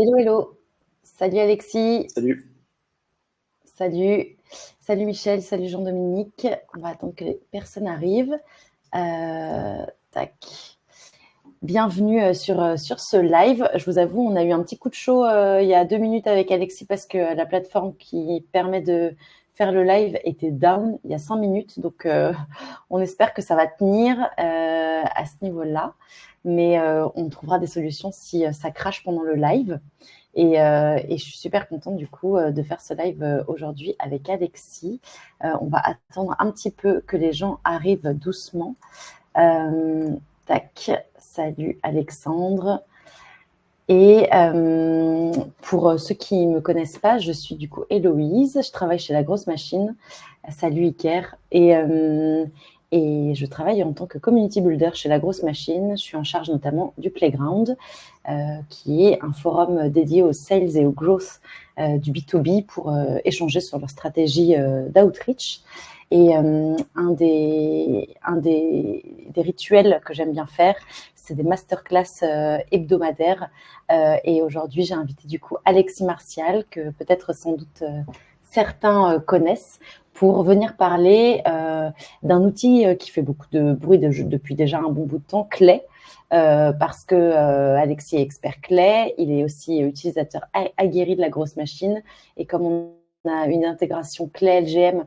Hello, hello. Salut Alexis. Salut. Salut. Salut Michel. Salut Jean-Dominique. On va attendre que les personnes arrivent. Tac. Bienvenue sur ce live. Je vous avoue, on a eu un petit coup de chaud il y a 2 minutes avec Alexis parce que la plateforme qui permet de faire le live était down il y a 5 minutes. Donc, on espère que ça va tenir à ce niveau-là. Mais on trouvera des solutions si ça crache pendant le live. Et je suis super contente du coup de faire ce live aujourd'hui avec Alexis. On va attendre un petit peu que les gens arrivent doucement. Euh, Tac, salut Alexandre. Et pour ceux qui ne me connaissent pas, je suis du coup Héloïse, je travaille chez La Grosse Machine. Salut Iker. Et je travaille en tant que community builder chez La Grosse Machine. Je suis en charge notamment du Playground, qui est un forum dédié aux sales et au growth du B2B pour échanger sur leur stratégie d'outreach. Et un des rituels que j'aime bien faire, c'est des masterclass hebdomadaires. Et aujourd'hui, j'ai invité du coup Alexis Martial, que peut-être sans doute certains connaissent, pour venir parler d'un outil qui fait beaucoup de bruit depuis déjà un bon bout de temps, Clay. Parce que Alexis est expert Clay, il est aussi utilisateur aguerri de La Grosse Machine. Et comme on a une intégration Clay LGM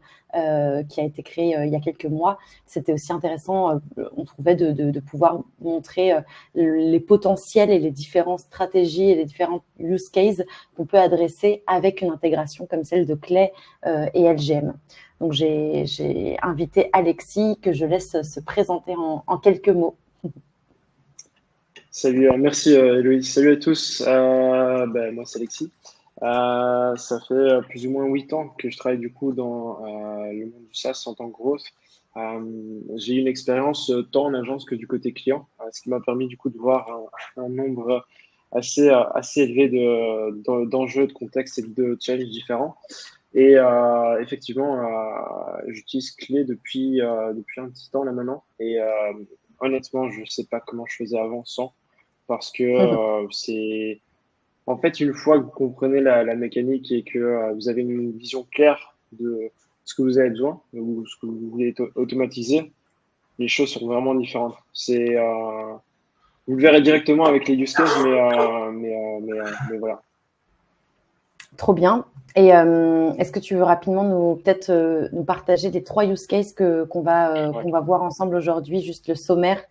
qui a été créée il y a quelques mois, c'était aussi intéressant, on trouvait, de pouvoir montrer les potentiels et les différentes stratégies et les différents use cases qu'on peut adresser avec une intégration comme celle de Clay et LGM. Donc, j'ai invité Alexis, que je laisse se présenter en quelques mots. Salut, merci Héloïse. Salut à tous. Moi, c'est Alexis. Ça fait plus ou moins 8 ans que je travaille du coup dans le monde du SaaS en tant que growth. J'ai eu une expérience tant en agence que du côté client, ce qui m'a permis du coup de voir un nombre assez élevé d'enjeux, de contextes et de challenges différents. Et effectivement, j'utilise Clé depuis un petit temps là maintenant. Et honnêtement, je sais pas comment je faisais avant sans, parce que c'est en fait une fois que vous comprenez la mécanique et que vous avez une vision claire de ce que vous avez besoin ou ce que vous voulez automatiser, les choses sont vraiment différentes. Vous le verrez directement avec les use cases, mais voilà. Trop bien. Et est-ce que tu veux rapidement peut-être nous partager les 3 use cases Ouais. qu'on va voir ensemble aujourd'hui, juste le sommaire.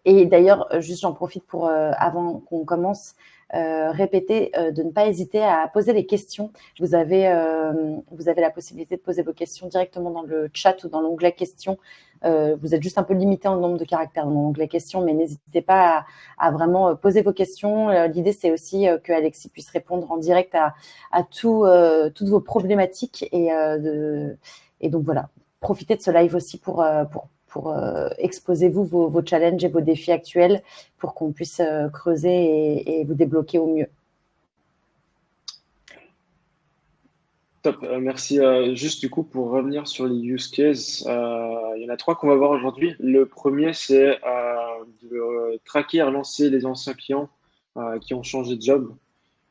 Et d'ailleurs, juste j'en profite pour, avant qu'on commence, répéter de ne pas hésiter à poser des questions. Vous avez la possibilité de poser vos questions directement dans le chat ou dans l'onglet questions. Vous êtes juste un peu limité en nombre de caractères dans l'onglet questions, mais n'hésitez pas à vraiment poser vos questions. L'idée, c'est aussi que Alexis puisse répondre en direct à toutes vos problématiques. Et donc voilà, profitez de ce live aussi pour exposer vos challenges et vos défis actuels pour qu'on puisse creuser et vous débloquer au mieux. Top, merci. Juste du coup, pour revenir sur les use cases, il y en a trois qu'on va voir aujourd'hui. Le premier, c'est de traquer et relancer les anciens clients qui ont changé de job.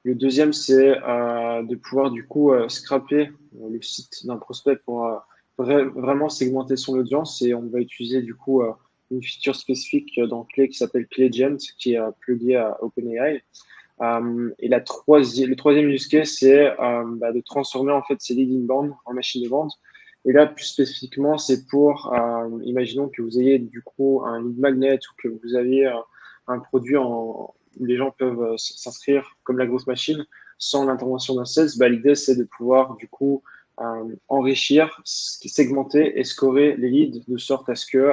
Le deuxième, c'est de pouvoir du coup scraper le site d'un prospect pour vraiment segmenter son audience. Et on va utiliser du coup une feature spécifique dans Clay qui s'appelle Clayagent, qui est plugué à OpenAI. Et le troisième use case, c'est de transformer en fait ces leads inbound en machine de vente. Et là, plus spécifiquement, c'est pour, imaginons que vous ayez du coup un lead magnet ou que vous avez un produit où les gens peuvent s'inscrire comme la grosse machine sans l'intervention d'un sales. L'idée, c'est de pouvoir du coup enrichir, segmenter et scorer les leads de sorte à ce que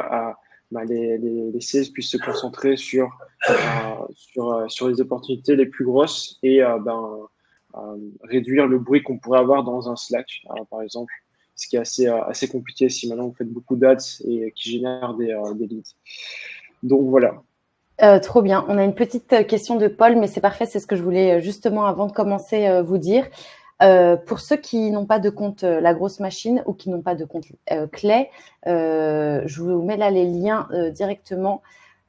les sales puissent se concentrer sur les opportunités les plus grosses et réduire le bruit qu'on pourrait avoir dans un Slack, par exemple, ce qui est assez compliqué si maintenant vous faites beaucoup d'ads et qui génèrent des leads. Donc voilà. Trop bien. On a une petite question de Paul, mais c'est parfait, c'est ce que je voulais justement avant de commencer vous dire. Pour ceux qui n'ont pas de compte La Grosse Machine ou qui n'ont pas de compte Clay, je vous mets là les liens directement.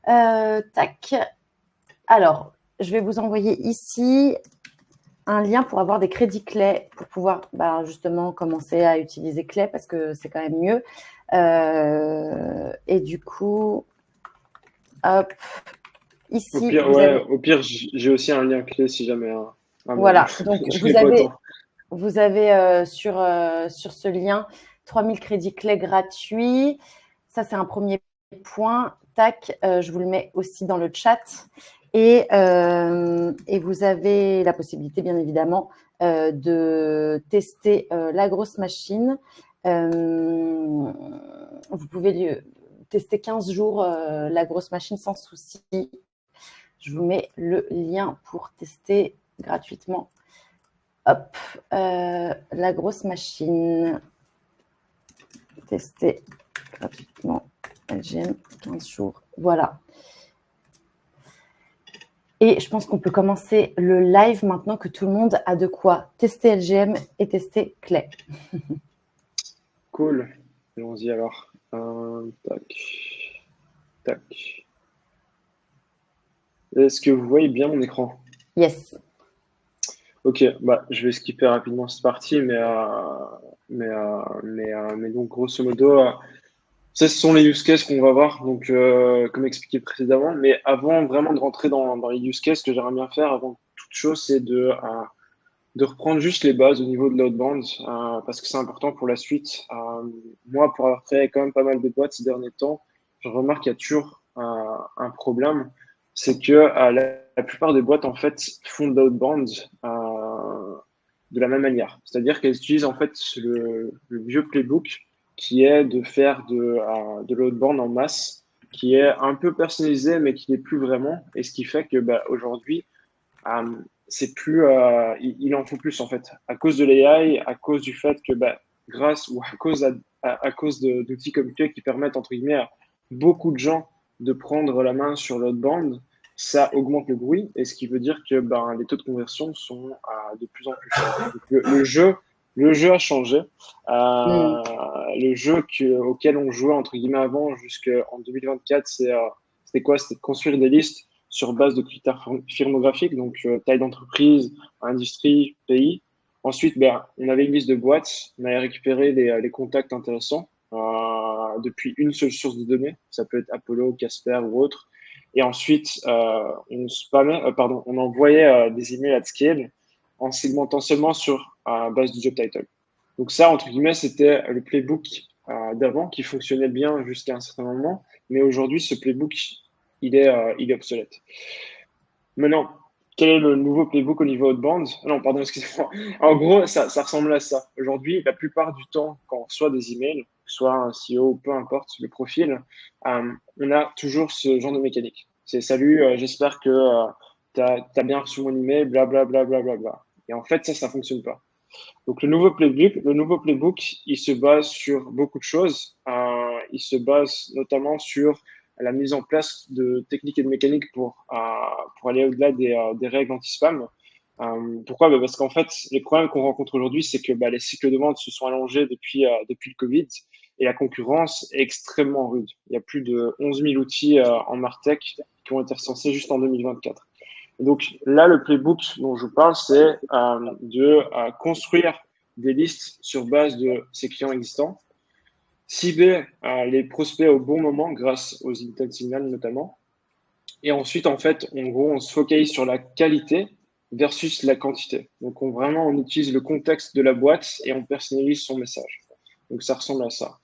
Tac. Alors, je vais vous envoyer ici un lien pour avoir des crédits clés, pour pouvoir justement commencer à utiliser clés parce que c'est quand même mieux. Et du coup, hop, ici, vous avez… Au pire, j'ai aussi un lien clé si jamais Voilà, donc je l'ai pas tant. vous avez sur ce lien 3000 crédits clés gratuits. Ça, c'est un premier point. Tac, je vous le mets aussi dans le chat. Et vous avez la possibilité, bien évidemment, de tester la grosse machine. Vous pouvez tester 15 jours la grosse machine sans souci. Je vous mets le lien pour tester gratuitement. Hop, la grosse machine. Tester gratuitement. LGM 15 jours. Voilà. Et je pense qu'on peut commencer le live maintenant que tout le monde a de quoi tester LGM et tester Clay. Cool. Allons-y alors. Tac. Tac. Est-ce que vous voyez bien mon écran? Yes. Ok, je vais skipper rapidement cette partie, mais donc grosso modo, ça, ce sont les use cases qu'on va voir, donc comme expliqué précédemment. Mais avant vraiment de rentrer dans les use cases, ce que j'aimerais bien faire avant toute chose, c'est de reprendre juste les bases au niveau de l'outbound, parce que c'est important pour la suite. Moi, pour avoir fait quand même pas mal de boîtes ces derniers temps, je remarque qu'il y a toujours un problème, c'est que la plupart des boîtes en fait font de l'outbound de la même manière. C'est-à-dire qu'elles utilisent en fait le vieux playbook qui est de faire de l'outbound en masse, qui est un peu personnalisé mais qui n'est plus vraiment. Et ce qui fait que aujourd'hui, euh, c'est plus, il en faut plus en fait, à cause de l'AI, à cause du fait que grâce ou à cause d'outils comme Q qui permettent entre guillemets à beaucoup de gens de prendre la main sur l'outbound, ça augmente le bruit et ce qui veut dire que les taux de conversion sont de plus en plus faibles. Donc, le jeu a changé. Mm. Le jeu auquel on jouait entre guillemets avant jusqu'en 2024, c'était quoi? C'était de construire des listes sur base de critères firmographiques, donc taille d'entreprise, industrie, pays. Ensuite, on avait une liste de boîtes, on avait récupéré les contacts intéressants depuis une seule source de données, ça peut être Apollo, Casper ou autre. Et ensuite, on envoyait des emails at scale en segmentant seulement sur base du job title. Donc ça, entre guillemets, c'était le playbook d'avant qui fonctionnait bien jusqu'à un certain moment, mais aujourd'hui, ce playbook, il est obsolète. Maintenant, quel est le nouveau playbook au niveau outbound? Non, pardon, excusez-moi. En gros, ça ressemble à ça. Aujourd'hui, la plupart du temps, quand on reçoit des emails, que ce soit un CEO, peu importe le profil, on a toujours ce genre de mécanique. C'est salut, j'espère que tu as bien reçu mon email, blablabla. Bla, bla, bla, bla. Et en fait, ça fonctionne pas. Donc, le nouveau playbook, il se base sur beaucoup de choses. Il se base notamment sur la mise en place de techniques et de mécaniques pour aller au-delà des règles anti-spam. Pourquoi? Parce qu'en fait, les problèmes qu'on rencontre aujourd'hui, c'est que les cycles de vente se sont allongés depuis le Covid et la concurrence est extrêmement rude. Il y a plus de 11 000 outils en Martech qui ont été recensés juste en 2024. Donc là, le playbook dont je parle, c'est de construire des listes sur base de ces clients existants, cibler les prospects au bon moment grâce aux intent signals notamment, et ensuite, en fait, en gros, on se focalise sur la qualité versus la quantité. Donc on utilise le contexte de la boîte et on personnalise son message. Donc ça ressemble à ça.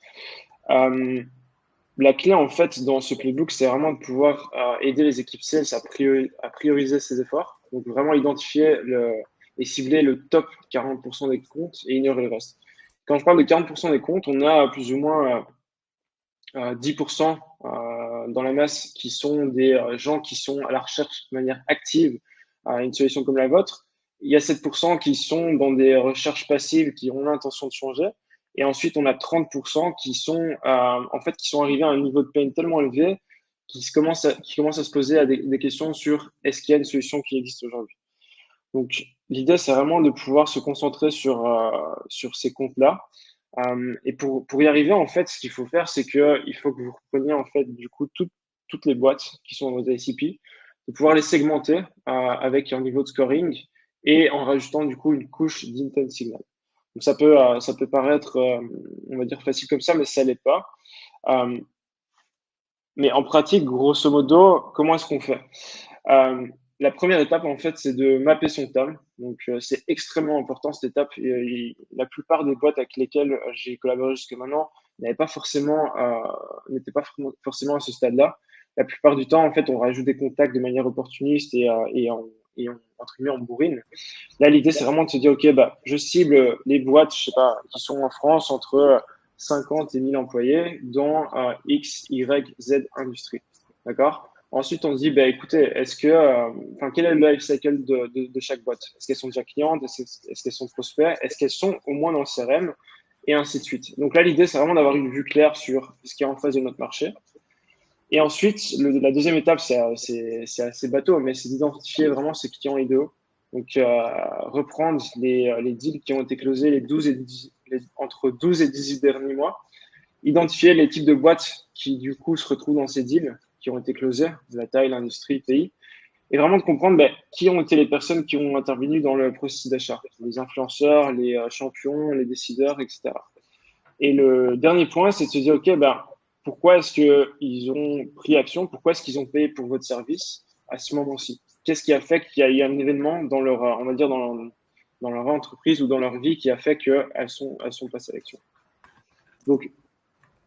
Euh, la clé, en fait, dans ce playbook, c'est vraiment de pouvoir aider les équipes sales à prioriser ses efforts. Donc, vraiment identifier et cibler le top 40% des comptes et ignorer le reste. Quand je parle de 40% des comptes, on a plus ou moins 10% dans la masse qui sont des gens qui sont à la recherche de manière active à une solution comme la vôtre. Il y a 7% qui sont dans des recherches passives qui ont l'intention de changer. Et ensuite, on a 30% qui sont arrivés à un niveau de pain tellement élevé qui commencent à se poser des questions sur est-ce qu'il y a une solution qui existe aujourd'hui. Donc, l'idée, c'est vraiment de pouvoir se concentrer sur ces comptes-là. Et pour y arriver, en fait, ce qu'il faut faire, c'est qu'il faut que vous repreniez, en fait, du coup, toutes les boîtes qui sont dans votre ICP, de pouvoir les segmenter avec un niveau de scoring et en rajoutant du coup une couche d'intent signal. Donc ça peut paraître, on va dire facile comme ça, mais ça l'est pas. Euh, mais en pratique, grosso modo, comment est-ce qu'on fait? Euh, la première étape, en fait, c'est de mapper son table. Donc, c'est extrêmement important cette étape. La plupart des boîtes avec lesquelles j'ai collaboré jusque maintenant n'étaient pas forcément à ce stade-là. La plupart du temps, en fait, on rajoute des contacts de manière opportuniste entre guillemets, on bourrine. Là, l'idée, c'est vraiment de se dire, OK, bah, je cible les boîtes, je sais pas, qui sont en France entre 50 et 1000 employés dans X, Y, Z industrie. D'accord? Ensuite, on se dit, bah, écoutez, quel est le life cycle de chaque boîte? Est-ce qu'elles sont déjà clientes? Est-ce qu'elles sont prospects? Est-ce qu'elles sont au moins dans le CRM? Et ainsi de suite. Donc là, l'idée, c'est vraiment d'avoir une vue claire sur ce qui est en face de notre marché. Et ensuite, la deuxième étape, c'est assez bateau, mais c'est d'identifier vraiment ces clients idéaux. Donc, reprendre les deals qui ont été closés entre 12 et 18 derniers mois, identifier les types de boîtes qui, du coup, se retrouvent dans ces deals qui ont été closés, la taille, l'industrie, le pays, et vraiment de comprendre qui ont été les personnes qui ont intervenu dans le processus d'achat, les influenceurs, les champions, les décideurs, etc. Et le dernier point, c'est de se dire, OK, pourquoi est-ce qu'ils ont pris action? Pourquoi est-ce qu'ils ont payé pour votre service à ce moment-ci? Qu'est-ce qui a fait qu'il y a eu un événement dans leur, on va dire, dans leur entreprise ou dans leur vie qui a fait qu'elles sont passées à l'action? Donc,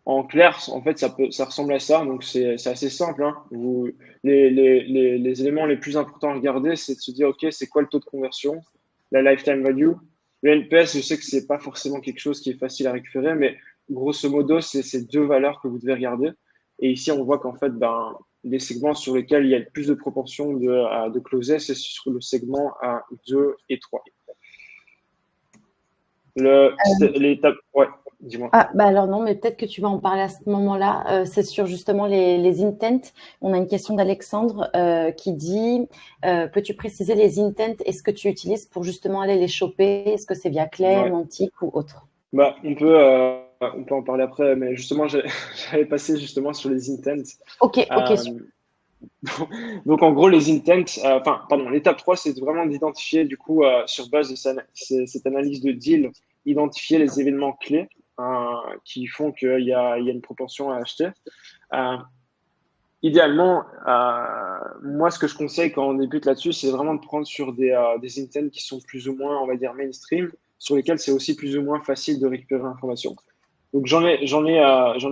en clair, en fait, ça ressemble à ça. Donc, c'est assez simple, hein. Les éléments les plus importants à regarder, c'est de se dire, OK, c'est quoi le taux de conversion, la lifetime value. Le NPS, je sais que c'est pas forcément quelque chose qui est facile à récupérer, mais grosso modo, c'est ces deux valeurs que vous devez regarder. Et ici, on voit qu'en fait, les segments sur lesquels il y a le plus de proportion de closer, c'est sur le segment 2 et 3. L'étape, ouais, dis-moi. Ah, bah alors non, mais peut-être que tu vas en parler à ce moment-là. C'est sur justement les intents. On a une question d'Alexandre qui dit peux-tu préciser les intents? Est-ce que tu utilises pour justement aller les choper? Est-ce que c'est via Clay, Ouais. Mantic ou autre? On peut en parler après, mais justement, j'avais passé justement sur les intents. Ok, ok, Euh, donc, en gros, les intents, pardon, l'étape 3, c'est vraiment d'identifier, du coup, sur base de cette analyse de deal, identifier les événements clés qui font qu'il y a une propension à acheter. Euh, Idéalement, moi, ce que je conseille quand on débute là-dessus, c'est vraiment de prendre sur des intents qui sont plus ou moins, on va dire, mainstream, sur lesquels c'est aussi plus ou moins facile de récupérer l'information. Donc, j'en ai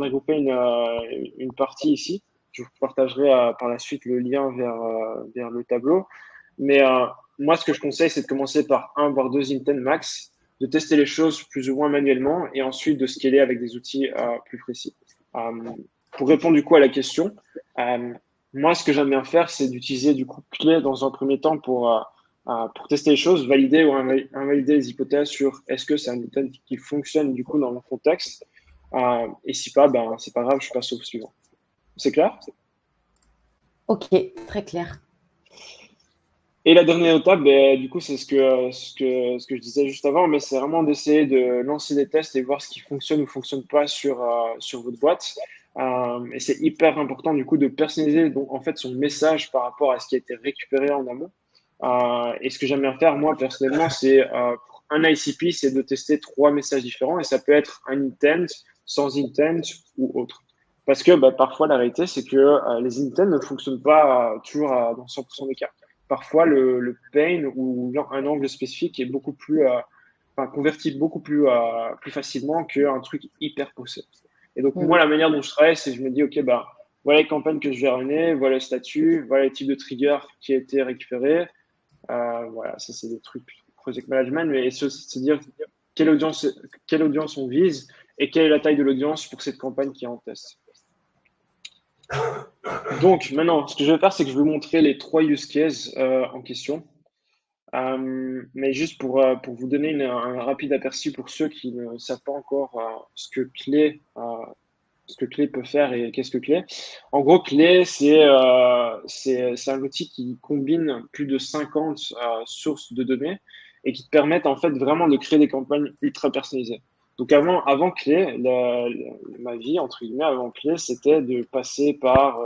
groupé une partie ici. Je vous partagerai par la suite le lien vers le tableau. Mais moi, ce que je conseille, c'est de commencer par un voire deux intents max, de tester les choses plus ou moins manuellement et ensuite de scaler avec des outils plus précis. Euh, pour répondre du coup à la question, euh, moi, ce que j'aime bien faire, c'est d'utiliser du coup clé dans un premier temps pour tester les choses, valider ou invalider les hypothèses sur est-ce que c'est un intent qui fonctionne du coup dans mon contexte. Et si pas, c'est pas grave, je passe au suivant. C'est clair? ok, très clair. Et la dernière étape, du coup, c'est ce que je disais juste avant, mais c'est vraiment d'essayer de lancer des tests et voir ce qui fonctionne ou fonctionne pas sur votre boîte. Et c'est hyper important, du coup, de personnaliser donc, en fait, son message par rapport à ce qui a été récupéré en amont. Et ce que j'aime bien faire, moi, personnellement, c'est pour un ICP, c'est de tester trois messages différents et ça peut être un intent, sans intent ou autre. Parce que parfois, la réalité, c'est que les intents ne fonctionnent pas toujours dans 100% des cas. Parfois, le pain ou un angle spécifique est converti beaucoup plus facilement qu'un truc hyper poussé. Et donc, moi, Mhm. la manière dont je travaille, c'est que je me dis, OK, voilà les campagnes que je vais runner, voilà le statut, voilà les types de triggers qui a été récupéré. Voilà, ça, c'est des trucs project management, mais c'est aussi de se dire quelle audience, quelle audience on vise et quelle est la taille de l'audience pour cette campagne qui est en test. Donc, maintenant, ce que je vais faire, c'est que je vais vous montrer les trois use cases en question. Mais juste pour vous donner un rapide aperçu pour ceux qui ne savent pas encore ce que Clé peut faire et qu'est-ce que Clé. En gros, Clé, c'est un outil qui combine plus de 50 sources de données et qui te permettent en fait vraiment de créer des campagnes ultra personnalisées. Donc avant Clé, ma vie, entre guillemets, avant Clé, c'était de passer par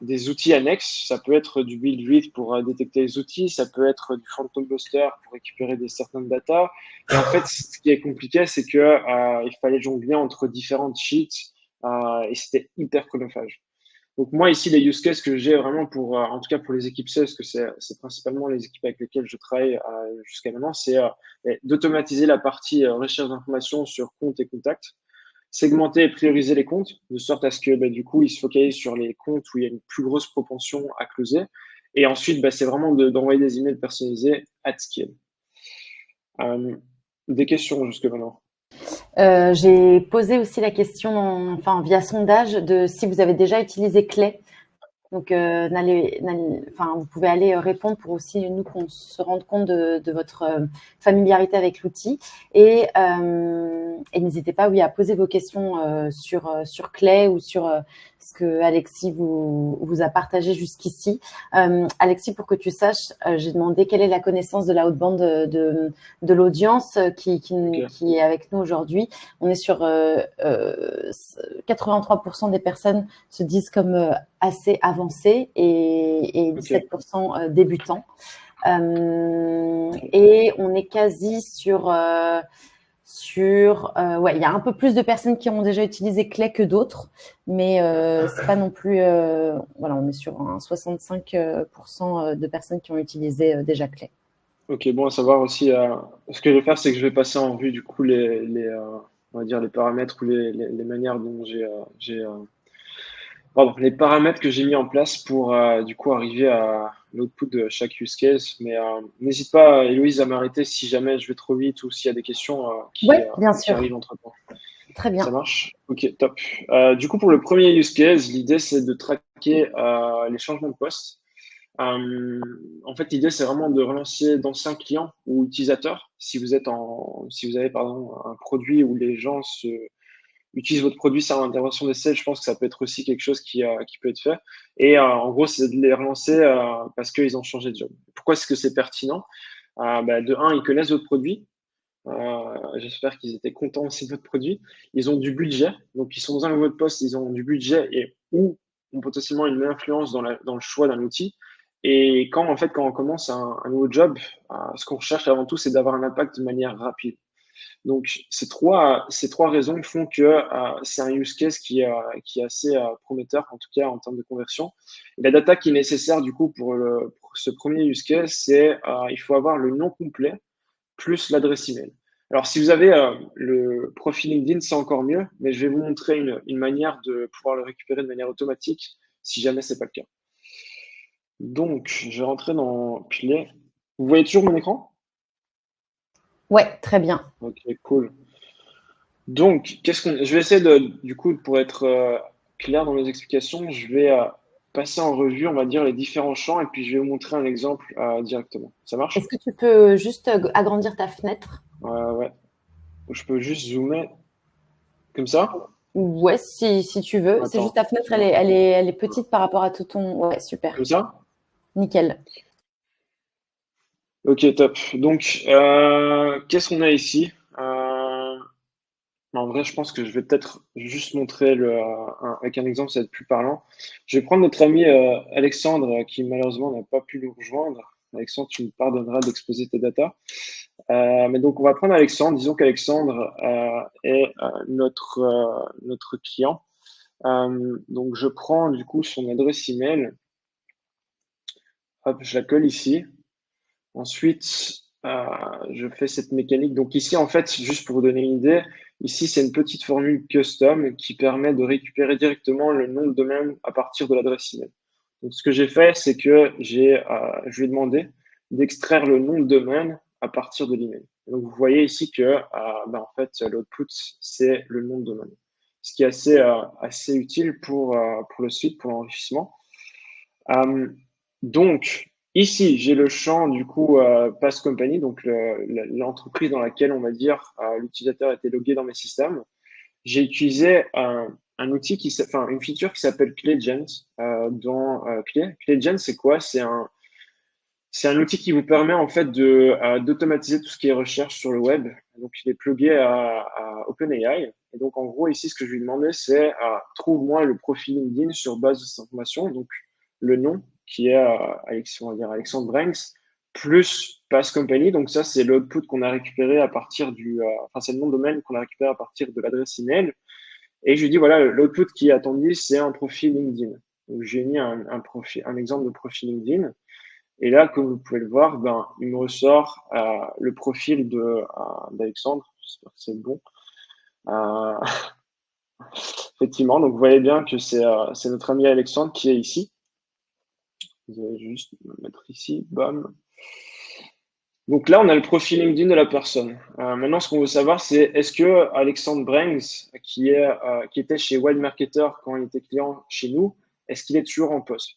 des outils annexes. Ça peut être du build read pour détecter les outils, ça peut être du phantom buster pour récupérer des certaines data. Et en fait, ce qui est compliqué, c'est que il fallait jongler entre différentes sheets et c'était hyper chronophage. Donc moi ici, les use cases que j'ai vraiment pour, en tout cas pour les équipes sales, parce que c'est principalement les équipes avec lesquelles je travaille jusqu'à maintenant, c'est d'automatiser la partie recherche d'informations sur compte et contact, segmenter et prioriser les comptes, de sorte à ce que du coup, ils se focalisent sur les comptes où il y a une plus grosse propension à closer. Et ensuite, c'est vraiment d'envoyer des emails personnalisés at scale. Des questions jusque maintenant? J'ai posé aussi la question, enfin via sondage, de si vous avez déjà utilisé Clay. Donc, enfin, vous pouvez aller répondre pour aussi nous qu'on se rende compte de votre familiarité avec l'outil. Et n'hésitez pas, oui, à poser vos questions sur Clay ou sur ce que Alexis vous a partagé jusqu'ici. Alexis, pour que tu saches, j'ai demandé quelle est la connaissance de la haute bande de l'audience Ok, qui est avec nous aujourd'hui. On est sur 83% des personnes se disent comme assez avancés et ok, 17% débutants. Et on est quasi ouais, il y a un peu plus de personnes qui ont déjà utilisé Clay que d'autres, mais c'est pas non plus voilà, on est sur un 65% de personnes qui ont utilisé déjà Clay. ok, bon à savoir aussi. Ce que je vais faire, c'est que je vais passer en revue du coup on va dire les paramètres ou les manières dont pardon, les paramètres que j'ai mis en place pour du coup arriver à l'output de chaque use case. Mais n'hésite pas, Héloïse, à m'arrêter si jamais je vais trop vite ou s'il y a des questions Ouais, bien qui sûr. arrivent entre-temps. Très Ça bien. marche? Ok, top. Du coup, pour le premier use case, l'idée c'est de traquer les changements de poste. En fait, l'idée c'est vraiment de relancer d'anciens clients ou utilisateurs. Si vous avez pardon un produit où les gens utilisent votre produit sans l'intervention des sales, je pense que ça peut être aussi quelque chose qui peut être fait. Et en gros, c'est de les relancer parce qu'ils ont changé de job. Pourquoi est-ce que c'est pertinent? De un, ils connaissent votre produit. J'espère qu'ils étaient contents aussi de votre produit. Ils ont du budget, donc ils sont dans un nouveau poste, ils ont du budget et ou ont potentiellement une influence dans le choix d'un outil. Et quand on commence un nouveau job, ce qu'on recherche avant tout, c'est d'avoir un impact de manière rapide. Donc, ces trois raisons font que c'est un use case qui est assez prometteur, en tout cas en termes de conversion. Et la data qui est nécessaire du coup pour ce premier use case, c'est il faut avoir le nom complet plus l'adresse email. Alors, si vous avez le profil LinkedIn, c'est encore mieux, mais je vais vous montrer une manière de pouvoir le récupérer de manière automatique si jamais c'est pas le cas. Donc, je vais rentrer dans Play. Vous voyez toujours mon écran? Ouais, très bien. Ok, cool. Donc, je vais essayer du coup, pour être clair dans mes explications, je vais passer en revue, on va dire, les différents champs et puis je vais vous montrer un exemple directement. Ça Est-ce marche? que tu peux juste agrandir ta fenêtre? Ouais. Je peux juste zoomer comme ça? Ouais, si tu veux. C'est juste Attends, ta fenêtre, elle est petite par rapport à tout ton. Ouais, super. comme ça? Nickel. Ok, top. Donc, qu'est-ce qu'on a ici? En vrai, je pense que je vais peut-être juste montrer avec un exemple, ça va être plus parlant. Je vais prendre notre ami Alexandre, qui malheureusement n'a pas pu nous rejoindre. Alexandre, tu me pardonneras d'exposer tes datas. Mais donc, on va prendre Alexandre. Disons qu'Alexandre est notre client. Donc, je prends du coup son adresse email. Hop, je la colle ici. Ensuite, je fais cette mécanique. Donc ici, en fait, juste pour vous donner une idée, ici, c'est une petite formule custom qui permet de récupérer directement le nom de domaine à partir de l'adresse email. Donc ce que j'ai fait, c'est que je lui ai demandé d'extraire le nom de domaine à partir de l'email. Donc vous voyez ici que en fait, l'output, c'est le nom de domaine. Ce qui est assez utile pour le site, pour l'enrichissement. Euh, donc, ici, j'ai le champ du coup Pass Company, donc l'entreprise dans laquelle on va dire l'utilisateur a été logué dans mes systèmes. J'ai utilisé un outil enfin une feature qui s'appelle ClayGen dans Clay. ClayGen, c'est quoi? C'est un outil qui vous permet en fait d'automatiser tout ce qui est recherche sur le web. Donc, il est plugué à OpenAI. Et donc, en gros, ici, ce que je lui demandais, c'est trouve-moi le profil LinkedIn sur base de cette information. Donc, le nom qui est on va dire Alexandre Branks, plus Pass Company. Donc ça, c'est l'output qu'on a récupéré à partir enfin, c'est le nom de domaine qu'on a récupéré à partir de l'adresse email. Et je lui dis, voilà, l'output qui est attendu, c'est un profil LinkedIn. Donc j'ai mis un exemple de profil LinkedIn. Et là, comme vous pouvez le voir, ben, il me ressort le profil d'Alexandre. J'espère que c'est bon. Euh, effectivement, donc vous voyez bien que c'est notre ami Alexandre qui est ici. Vous allez juste me mettre ici, bam. Donc là, on a le profil LinkedIn de la personne. Maintenant, ce qu'on veut savoir, c'est est-ce que Alexandre Brangs, qui était chez Wild Marketer quand il était client chez nous, est-ce qu'il est toujours en poste?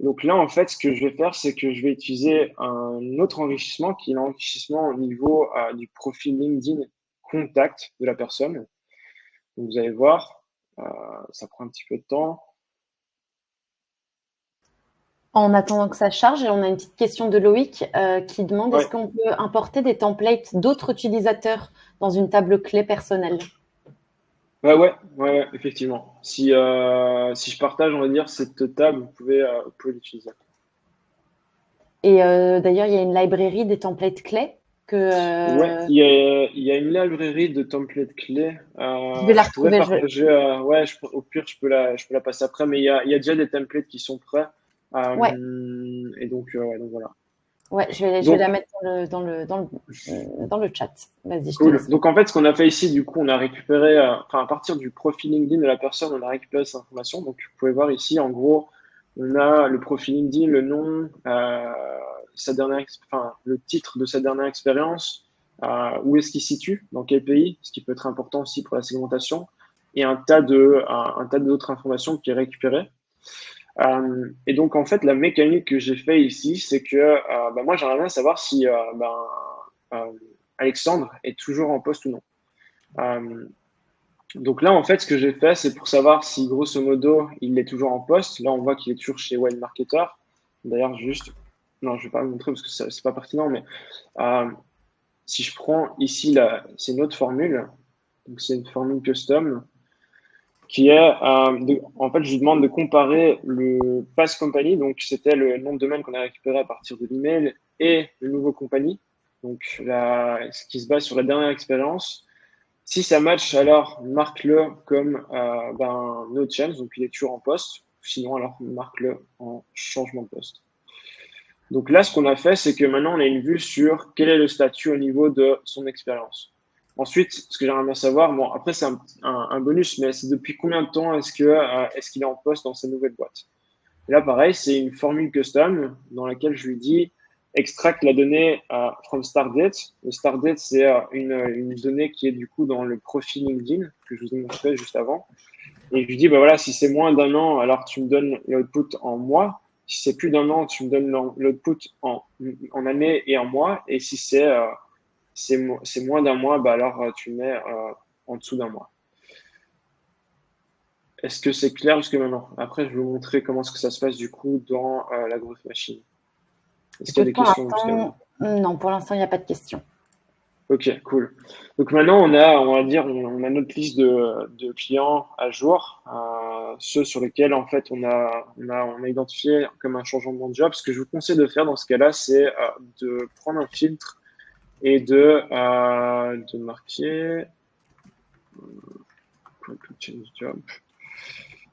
Donc là, en fait, ce que je vais faire, c'est que je vais utiliser un autre enrichissement qui est l'enrichissement au niveau du profil LinkedIn contact de la personne. Donc vous allez voir, ça prend un petit peu de temps. En attendant que ça charge, on a une petite question de Loïc qui demande est-ce Ouais, qu'on peut importer des templates d'autres utilisateurs dans une table clé personnelle? ouais, effectivement. Si je partage, on va dire, cette table, vous pouvez l'utiliser. Et d'ailleurs, il y a une librairie des templates clés que Ouais, il y a une librairie de templates clés. je vais la Je pourrais retrouver. partager, ouais, au pire, je peux la passer après, mais il y a déjà des templates qui sont prêts. Ouais, Et donc, ouais, donc voilà. ouais, je vais la Donc, mettre dans le chat. Vas-y, je te cool. laisse. Donc, en fait, ce qu'on a fait ici, du coup, on a récupéré, enfin, à partir du profil LinkedIn de la personne, on a récupéré cette information. Donc, vous pouvez voir ici, en gros, on a le profil LinkedIn, le nom, enfin, le titre de sa dernière expérience, où est-ce qu'il se situe, dans quel pays, ce qui peut être important aussi pour la segmentation, et un tas d'autres informations qui est récupéré. Et donc, en fait, la mécanique que j'ai fait ici, c'est que bah, moi, j'aimerais bien savoir si euh, Alexandre est toujours en poste ou non. Euh, donc là, en fait, ce que j'ai fait, c'est pour savoir si, grosso modo, il est toujours en poste. Là, on voit qu'il est toujours chez Wild Marketer. D'ailleurs, juste, non, je vais pas le montrer parce que c'est pas pertinent, mais euh, si je prends ici, c'est une autre formule. Donc, c'est une formule custom qui est, en fait, je lui demande de comparer le pass company, donc c'était le nom de domaine qu'on a récupéré à partir de l'email, et le nouveau company, donc ce qui se base sur la dernière expérience. Si ça match, alors marque-le comme no change, donc il est toujours en poste. Sinon, alors marque-le en changement de poste. Donc là, ce qu'on a fait, c'est que maintenant, on a une vue sur quel est le statut au niveau de son expérience. Ensuite, ce que j'aimerais bien savoir, bon, après, c'est un bonus, mais c'est depuis combien de temps est-ce qu'il est en poste dans sa nouvelle boîte? Et là, pareil, c'est une formule custom dans laquelle je lui dis extract la donnée from start date. Le start date, c'est une donnée qui est du coup dans le profil LinkedIn que je vous ai montré juste avant. Et je lui dis, bah voilà, si c'est moins d'un an, alors tu me donnes l'output en mois. Si c'est plus d'un an, tu me donnes l'output en année et en mois. Et si c'est moins d'un mois, bah alors tu mets en dessous d'un mois. Est-ce que c'est clair jusque maintenant? Après, je vais vous montrer comment est-ce que ça se passe du coup dans la growth machine. Est-ce qu'il y a Écoute, des pour questions jusqu'à l'instant, maintenant? non, pour l'instant, il n'y a pas de questions. Ok, cool. Donc maintenant, on va dire, on a notre liste de clients à jour, ceux sur lesquels en fait on a identifié comme un changement de job. Ce que je vous conseille de faire dans ce cas-là, c'est de prendre un filtre et de marquer change job.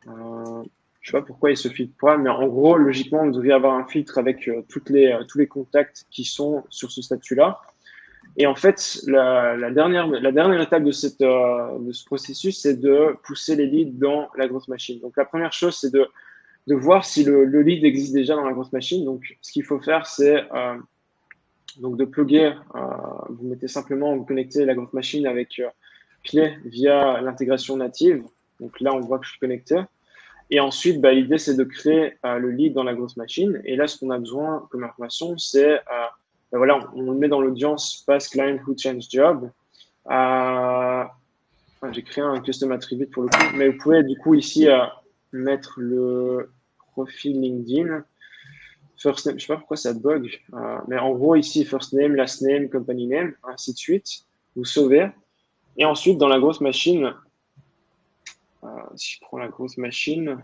Euh, je sais pas pourquoi il se filtre pas, mais en gros, logiquement, on devrait avoir un filtre avec tous les contacts qui sont sur ce statut-là. Et en fait, la dernière étape de ce processus, c'est de pousser les leads dans la grosse machine. Donc, la première chose, c'est de voir si le lead existe déjà dans la grosse machine. Donc, ce qu'il faut faire, c'est donc de plugger. Vous mettez simplement, vous connectez la grosse machine avec clé via l'intégration native. Donc là, on voit que je suis connecté. Et ensuite, bah, l'idée, c'est de créer le lead dans la grosse machine. Et là, ce qu'on a besoin comme information, c'est, ben voilà, on le met dans l'audience Pass Client Who Change Job. J'ai créé un custom attribute pour le coup, mais vous pouvez du coup ici mettre le profil LinkedIn. First name, je sais pas pourquoi ça bug, mais en gros ici, first name, last name, company name, ainsi de suite. Vous sauvez. Et ensuite, dans la grosse machine, si je prends la grosse machine,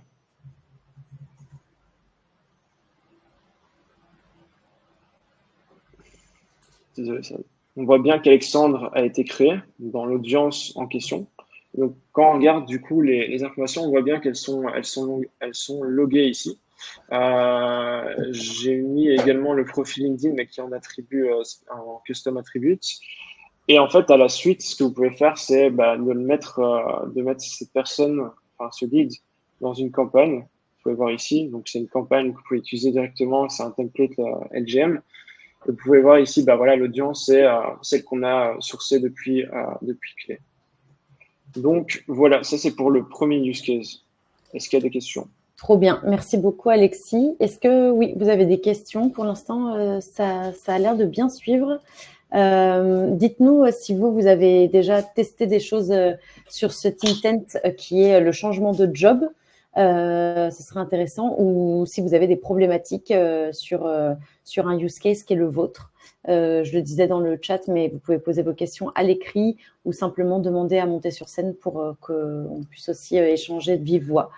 désolé, on voit bien qu'Alexandre a été créé dans l'audience en question. Donc, quand on regarde du coup les informations, on voit bien elles sont loguées ici. J'ai mis également le profil LinkedIn, mais qui en attribue en custom attribute. Et en fait, à la suite, ce que vous pouvez faire, c'est de mettre cette personne, enfin ce lead, dans une campagne. Vous pouvez voir ici. Donc, c'est une campagne que vous pouvez utiliser directement. C'est un template LGM. Vous pouvez voir ici, bah voilà, l'audience, c'est celle qu'on a sourcée depuis Clé. Donc, voilà, ça c'est pour le premier use case. Est-ce qu'il y a des questions? Trop bien. Merci beaucoup, Alexis. Est-ce que, oui, vous avez des questions? Pour l'instant, ça a l'air de bien suivre. Dites-nous si vous avez déjà testé des choses sur cet intent qui est le changement de job. Ce serait intéressant. Ou si vous avez des problématiques sur un use case qui est le vôtre. Je le disais dans le chat, mais vous pouvez poser vos questions à l'écrit ou simplement demander à monter sur scène pour qu'on puisse aussi échanger de vive voix.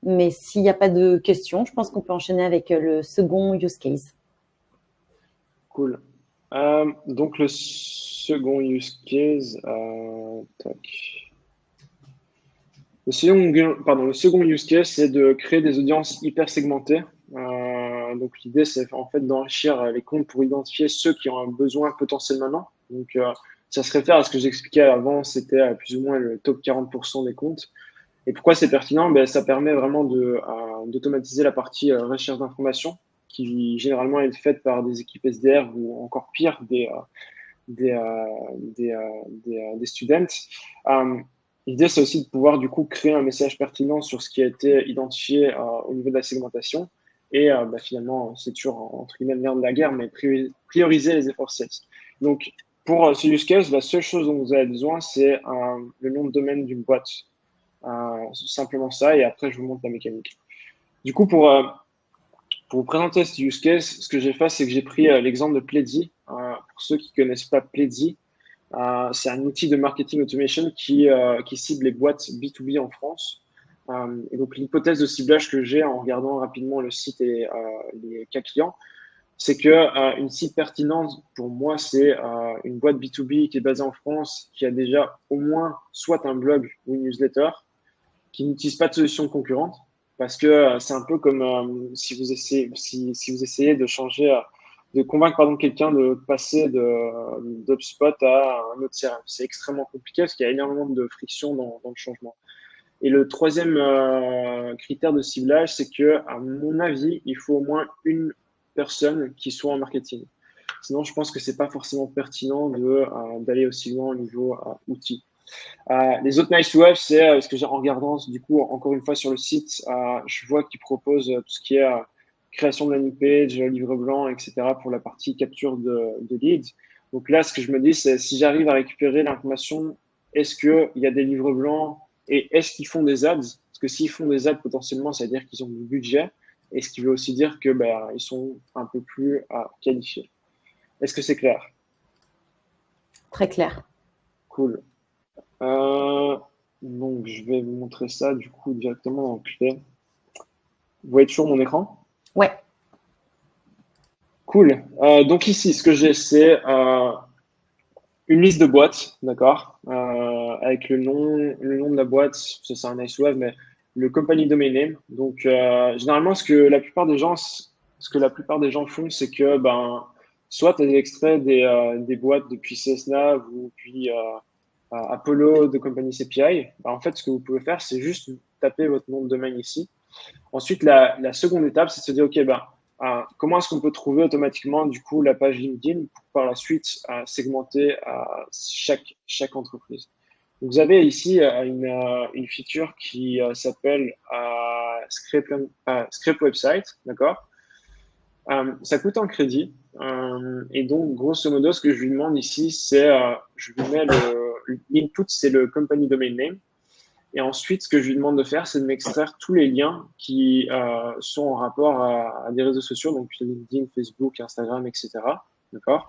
Mais s'il n'y a pas de questions, je pense qu'on peut enchaîner avec le second use case. Cool. Donc, le second use case, tac. Le second use case, c'est de créer des audiences hyper segmentées. Donc, l'idée, c'est en fait d'enrichir les comptes pour identifier ceux qui ont un besoin potentiel maintenant. Donc, ça se réfère à ce que j'expliquais avant, c'était plus ou moins le top 40% des comptes. Et pourquoi c'est pertinent? Ben, ça permet vraiment d'automatiser la partie recherche d'informations qui généralement est faite par des équipes SDR ou encore pire, des students. L'idée, c'est aussi de pouvoir du coup créer un message pertinent sur ce qui a été identifié au niveau de la segmentation. Et bah, finalement, c'est toujours entre guillemets le nerf de la guerre, mais prioriser les efforts sales. Donc, pour ce use case, la seule chose dont vous avez besoin, c'est le nom de domaine d'une boîte. Simplement ça, et après, je vous montre la mécanique. Du coup, pour vous présenter ce use case, ce que j'ai fait, c'est que j'ai pris l'exemple de Pledzi. Pour ceux qui ne connaissent pas Pledzi, c'est un outil de marketing automation qui cible les boîtes B2B en France. Et donc, l'hypothèse de ciblage que j'ai en regardant rapidement le site et les cas clients, c'est que une cible pertinente pour moi, c'est une boîte B2B qui est basée en France, qui a déjà au moins soit un blog ou une newsletter, qui n'utilise pas de solution concurrente, parce que c'est un peu comme si vous essayez de changer, de convaincre pardon quelqu'un de passer d'HubSpot à un autre CRM. C'est extrêmement compliqué parce qu'il y a énormément de friction dans le changement. Et le troisième critère de ciblage, c'est que, à mon avis, il faut au moins une personne qui soit en marketing. Sinon, je pense que c'est pas forcément pertinent d'aller aussi loin au niveau outils. Les autres nice to have, c'est ce que j'ai en regardant, du coup, encore une fois sur le site, je vois qu'ils proposent tout ce qui est création de landing page, livre blanc, etc. pour la partie capture de leads. Donc là, ce que je me dis, c'est si j'arrive à récupérer l'information, est-ce qu'il y a des livres blancs et est-ce qu'ils font des ads? Parce que s'ils font des ads, potentiellement, ça veut dire qu'ils ont du budget et ce qui veut aussi dire que ils sont un peu plus qualifiés. Est-ce que c'est clair? Très clair. Cool. Donc, je vais vous montrer ça du coup directement dans Clé. Vous voyez toujours mon écran? Ouais. Cool. Donc ici, ce que j'ai, c'est une liste de boîtes, d'accord, avec le nom de la boîte. Ça, c'est un nice web, mais le company domain name. Donc, généralement, ce que la plupart des gens font, c'est que soit tu as des extraits des boîtes depuis CSNAV ou puis Apollo de Company CPI, en fait, ce que vous pouvez faire, c'est juste taper votre nom de domaine ici. Ensuite, la seconde étape, c'est de se dire, OK, comment est-ce qu'on peut trouver automatiquement, du coup, la page LinkedIn pour par la suite segmenter chaque entreprise. Donc, vous avez ici une feature qui s'appelle Script Website, d'accord? Ça coûte un crédit. Et donc, grosso modo, ce que je lui demande ici, c'est, je lui mets l'input, c'est le company domain name. Et ensuite, ce que je lui demande de faire, c'est de m'extraire tous les liens qui sont en rapport à des réseaux sociaux, donc LinkedIn, Facebook, Instagram, etc. D'accord?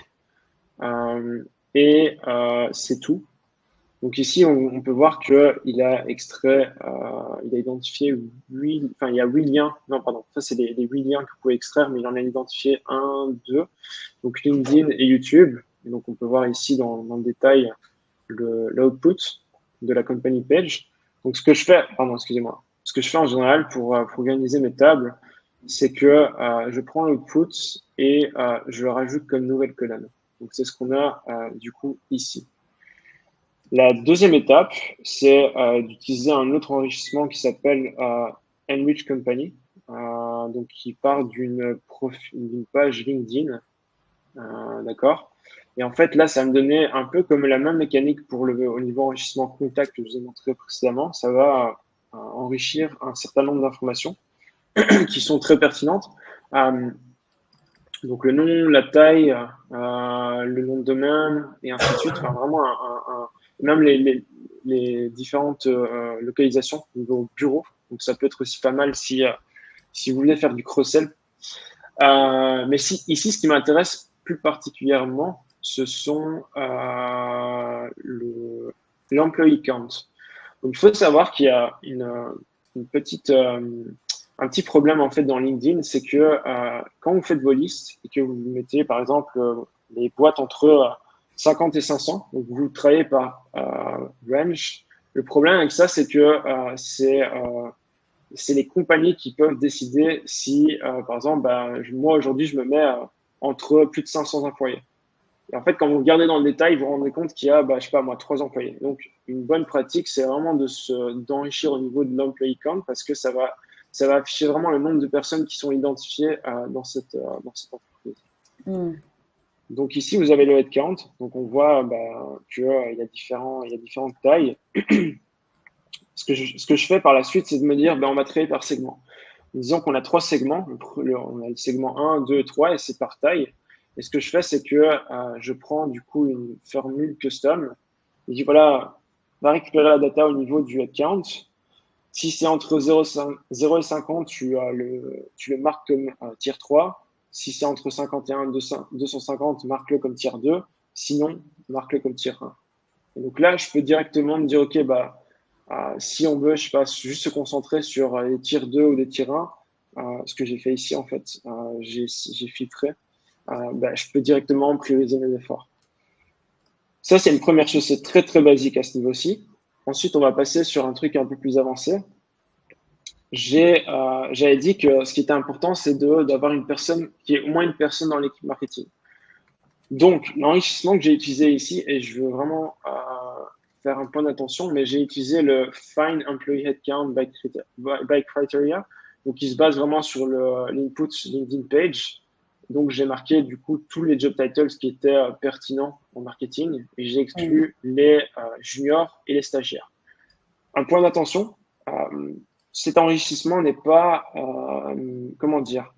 C'est tout. Donc ici, on peut voir qu'il a extrait, il a identifié il y a 8 liens. Non, pardon, ça c'est les 8 liens que vous pouvez extraire, mais il en a identifié un, deux. Donc LinkedIn et YouTube. Et donc, on peut voir ici dans le détail l'output de la company page. Donc, ce que je fais, pardon, excusez-moi, ce que je fais en général pour organiser mes tables, c'est que je prends l'output et je le rajoute comme nouvelle colonne. Donc, c'est ce qu'on a du coup ici. La deuxième étape, c'est d'utiliser un autre enrichissement qui s'appelle Enrich Company, donc qui part d'une page LinkedIn, d'accord. Et en fait, là, ça va me donner un peu comme la même mécanique pour au niveau enrichissement contact que je vous ai montré précédemment. Ça va enrichir un certain nombre d'informations qui sont très pertinentes. Donc le nom, la taille, le nom de domaine et ainsi de suite. Enfin, vraiment, même les différentes localisations au niveau bureau. Donc ça peut être aussi pas mal si vous voulez faire du cross-sell. Mais ici, ce qui m'intéresse plus particulièrement, ce sont l'employee count. Donc il faut savoir qu'il y a une petite un petit problème en fait dans LinkedIn, c'est que quand vous faites vos listes et que vous mettez par exemple les boîtes entre 50 et 500, donc vous travaillez par range. Le problème avec ça, c'est que c'est les compagnies qui peuvent décider si, par exemple, moi aujourd'hui, je me mets entre plus de 500 employés. Et en fait, quand vous regardez dans le détail, vous vous rendez compte qu'il y a, je sais pas moi, 3 employés. Donc, une bonne pratique, c'est vraiment d'enrichir au niveau de l'employee count parce que ça va afficher vraiment le nombre de personnes qui sont identifiées dans cette entreprise. Donc ici, vous avez le headcount. Donc on voit qu'il y a différentes tailles. Ce que je fais par la suite, c'est de me dire, on va travailler par segment. Disons qu'on a 3 segments. On a le segment 1, 2, 3 et c'est par taille. Et ce que je fais, c'est que je prends du coup une formule custom. Je dis voilà, on va récupérer la data au niveau du headcount. Si c'est entre 0 et 50, tu le marques comme tier 3. Si c'est entre 51 et 250, marque-le comme tier 2. Sinon, marque-le comme tier 1. Et donc là, je peux directement me dire, OK, si on veut, je sais pas, juste se concentrer sur les tiers 2 ou des tiers 1, ce que j'ai fait ici, en fait, j'ai filtré, je peux directement prioriser mes efforts. Ça, c'est une première chose, c'est très, très basique à ce niveau-ci. Ensuite, on va passer sur un truc un peu plus avancé. J'avais dit que ce qui était important, c'est d'avoir une personne, qui est au moins une personne dans l'équipe marketing. Donc, l'enrichissement que j'ai utilisé ici, et je veux vraiment faire un point d'attention, mais j'ai utilisé le Find Employee Headcount by Criteria, donc il se base vraiment sur l'input LinkedIn page. Donc, j'ai marqué du coup tous les job titles qui étaient pertinents en marketing et j'ai exclu les juniors et les stagiaires. Un point d'attention, cet enrichissement n'est pas, comment dire,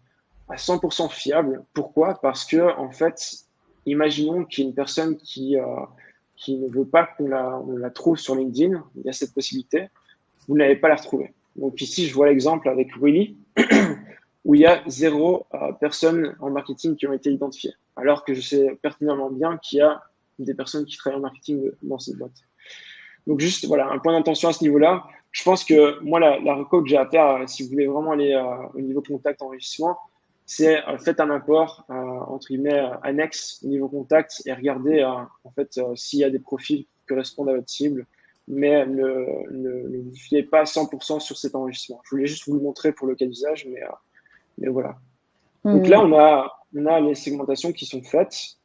à 100% fiable. Pourquoi? Parce que, en fait, imaginons qu'il y ait une personne qui ne veut pas qu'on la trouve sur LinkedIn. Il y a cette possibilité. Vous n'allez pas la retrouver. Donc ici, je vois l'exemple avec Willy, où il y a 0 personnes en marketing qui ont été identifiées. Alors que je sais pertinemment bien qu'il y a des personnes qui travaillent en marketing dans cette boîte. Donc juste, voilà, un point d'attention à ce niveau-là. Je pense que moi, la reco que j'ai à faire, si vous voulez vraiment aller au niveau contact enrichissement, c'est faites un apport entre guillemets annexe au niveau contact et regardez en fait s'il y a des profils qui correspondent à votre cible, mais ne vous fiez pas 100% sur cet enrichissement. Je voulais juste vous le montrer pour le cas d'usage, mais voilà. Donc là, on a les segmentations qui sont faites.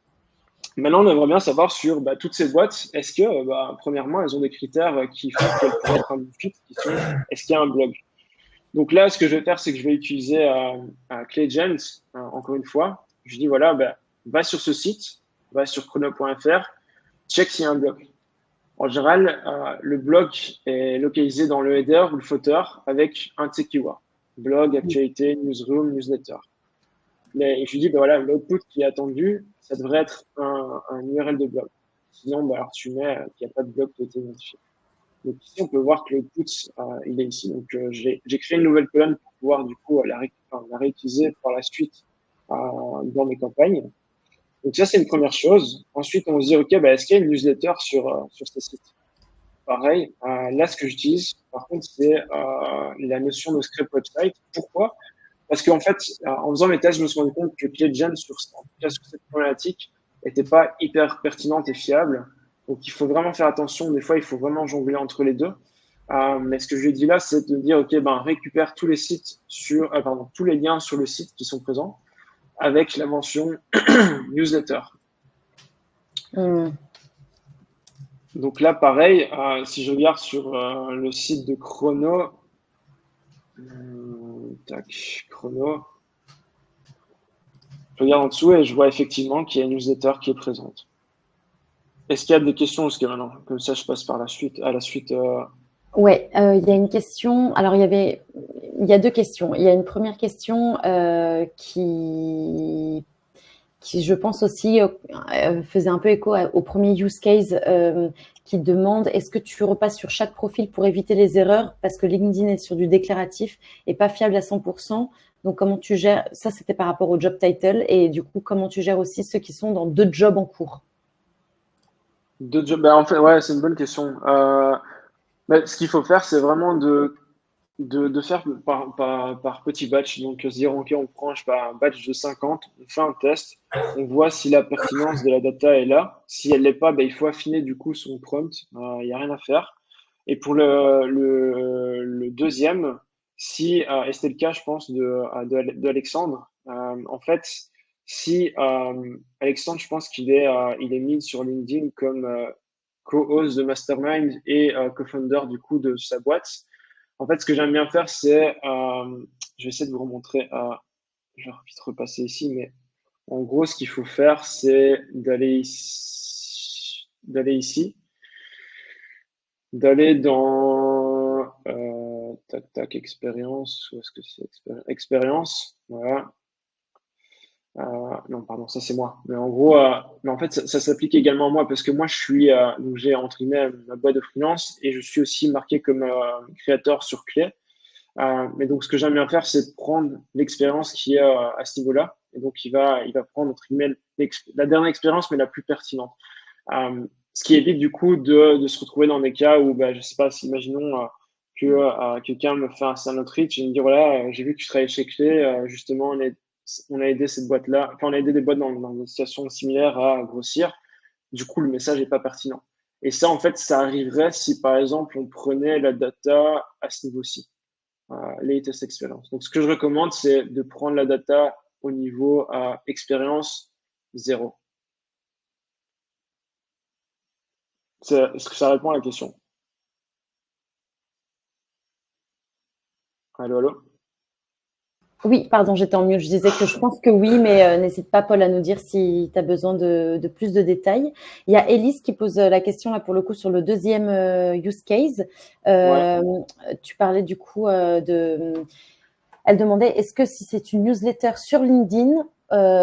Maintenant, on aimerait bien savoir sur toutes ces boîtes, est-ce que, premièrement, elles ont des critères qui font qu'elles pourraient être un bon fit, qui sont, est-ce qu'il y a un blog? Donc là, ce que je vais faire, c'est que je vais utiliser Claygens, encore une fois. Je dis, voilà, va sur ce site, va sur chrono.fr, check s'il y a un blog. En général, le blog est localisé dans le header ou le footer avec un de ces keywords. Blog, actualité, newsroom, newsletter. Mais je lui dis, voilà, l'output qui est attendu, ça devrait être un URL de blog. Sinon, alors tu mets qu'il n'y a pas de blog qui a été identifié. Donc ici, on peut voir que l'output, il est ici. Donc j'ai créé une nouvelle colonne pour pouvoir du coup la réutiliser par la suite dans mes campagnes. Donc ça, c'est une première chose. Ensuite, on se dit, OK, est-ce qu'il y a une newsletter sur ce site? Pareil, là, ce que j'utilise, par contre, c'est la notion de script website. Pourquoi? Parce qu'en fait, en faisant mes tests, je me suis rendu compte que ClickGen, sur cette problématique, n'était pas hyper pertinente et fiable. Donc, il faut vraiment faire attention. Des fois, il faut vraiment jongler entre les deux. Mais ce que je lui ai dit là, c'est de dire, OK, ben, récupère tous les sites tous les liens sur le site qui sont présents avec la mention newsletter. Hmm. Donc là, pareil, si je regarde sur le site de Chrono, tac, Chrono, je regarde en dessous et je vois effectivement qu'il y a une newsletter qui est présente. Est-ce qu'il y a des questions jusqu'à maintenant? Comme ça, je passe à la suite. Ouais, il y a une question. Alors, il y a deux questions. Il y a une première question qui, je pense aussi, faisait un peu écho au premier use case qui demande est-ce que tu repasses sur chaque profil pour éviter les erreurs parce que LinkedIn est sur du déclaratif et pas fiable à 100%. Donc, comment tu gères ça? C'était par rapport au job title et du coup, comment tu gères aussi ceux qui sont dans 2 jobs en cours? Deux jobs, en fait, ouais, c'est une bonne question. Ce qu'il faut faire, c'est vraiment de faire par petit batch. Donc, se dire, OK, on prend, je sais pas, un batch de 50, on fait un test, on voit si la pertinence de la data est là. Si elle l'est pas, il faut affiner du coup son prompt. Il y a rien à faire. Et pour le deuxième, et c'était le cas, je pense, de Alexandre, en fait, si Alexandre, je pense il est mis sur LinkedIn comme co-host de Mastermind et co-founder du coup de sa boîte. En fait, ce que j'aime bien faire, je vais essayer de vous remontrer, je vais vite repasser ici, mais en gros, ce qu'il faut faire, c'est d'aller dans, tac, tac, expérience, où est-ce que c'est expérience, voilà. Non, pardon, ça c'est moi. Mais en gros, mais en fait, ça s'applique également à moi parce que moi, donc j'ai entre guillemets ma boîte de freelance et je suis aussi marqué comme créateur sur Clé. Mais donc, ce que j'aime bien faire, c'est de prendre l'expérience qui est à ce niveau-là. Et donc, il va prendre entre guillemets la dernière expérience, mais la plus pertinente. Ce qui évite du coup de se retrouver dans des cas où, je sais pas, imaginons que quelqu'un me fait un sales outreach et me dit voilà, j'ai vu que tu travaillais chez Clé, justement, on a aidé cette boîte-là, enfin, on a aidé des boîtes dans des situations similaires à grossir. Du coup, le message n'est pas pertinent. Et ça, en fait, ça arriverait si, par exemple, on prenait la data à ce niveau-ci, latest experience. Donc, ce que je recommande, c'est de prendre la data au niveau expérience 0. Est-ce que ça répond à la question? Allô, allô? Oui, pardon, j'étais en mute. Je disais que je pense que oui, mais n'hésite pas, Paul, à nous dire si tu as besoin de plus de détails. Il y a Elise qui pose la question, là, pour le coup, sur le deuxième use case. Ouais. Tu parlais du coup Elle demandait, est-ce que si c'est une newsletter sur LinkedIn,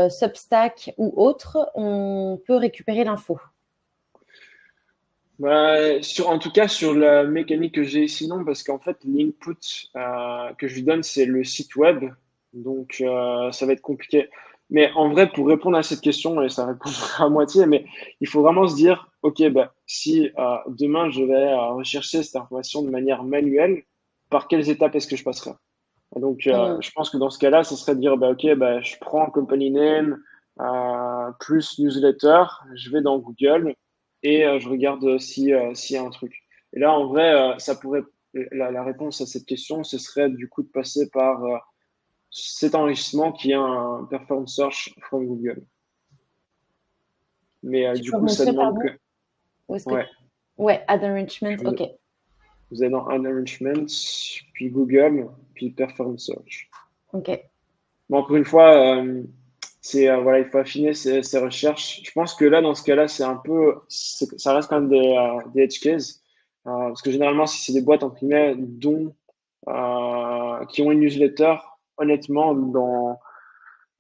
Substack ou autre, on peut récupérer l'info? En tout cas, sur la mécanique que j'ai ici, non, parce qu'en fait, l'input que je lui donne, c'est le site web. Donc, ça va être compliqué. Mais en vrai, pour répondre à cette question, et ça répondra à moitié, mais il faut vraiment se dire, OK, si demain, je vais rechercher cette information de manière manuelle, par quelles étapes est-ce que je passerai? Et donc, Hmm. je pense que dans ce cas-là, ce serait de dire, OK, je prends company name plus newsletter, je vais dans Google et je regarde s'il y a un truc. Et là, en vrai, la réponse à cette question, ce serait du coup de passer par cet enrichissement qui est un perform search from Google. Mais Tu du peux coup, ça remontrer, demande que, pardon? Où est-ce que... ouais, Ouais, add enrichment, je ok. vous êtes dans Enrichment, puis Google, puis perform search. Ok. Mais encore une fois, voilà, il faut affiner ses recherches. Je pense que là, dans ce cas-là, ça reste quand même des edge cases. Parce que généralement, si c'est des boîtes entre guillemets qui ont une newsletter, honnêtement,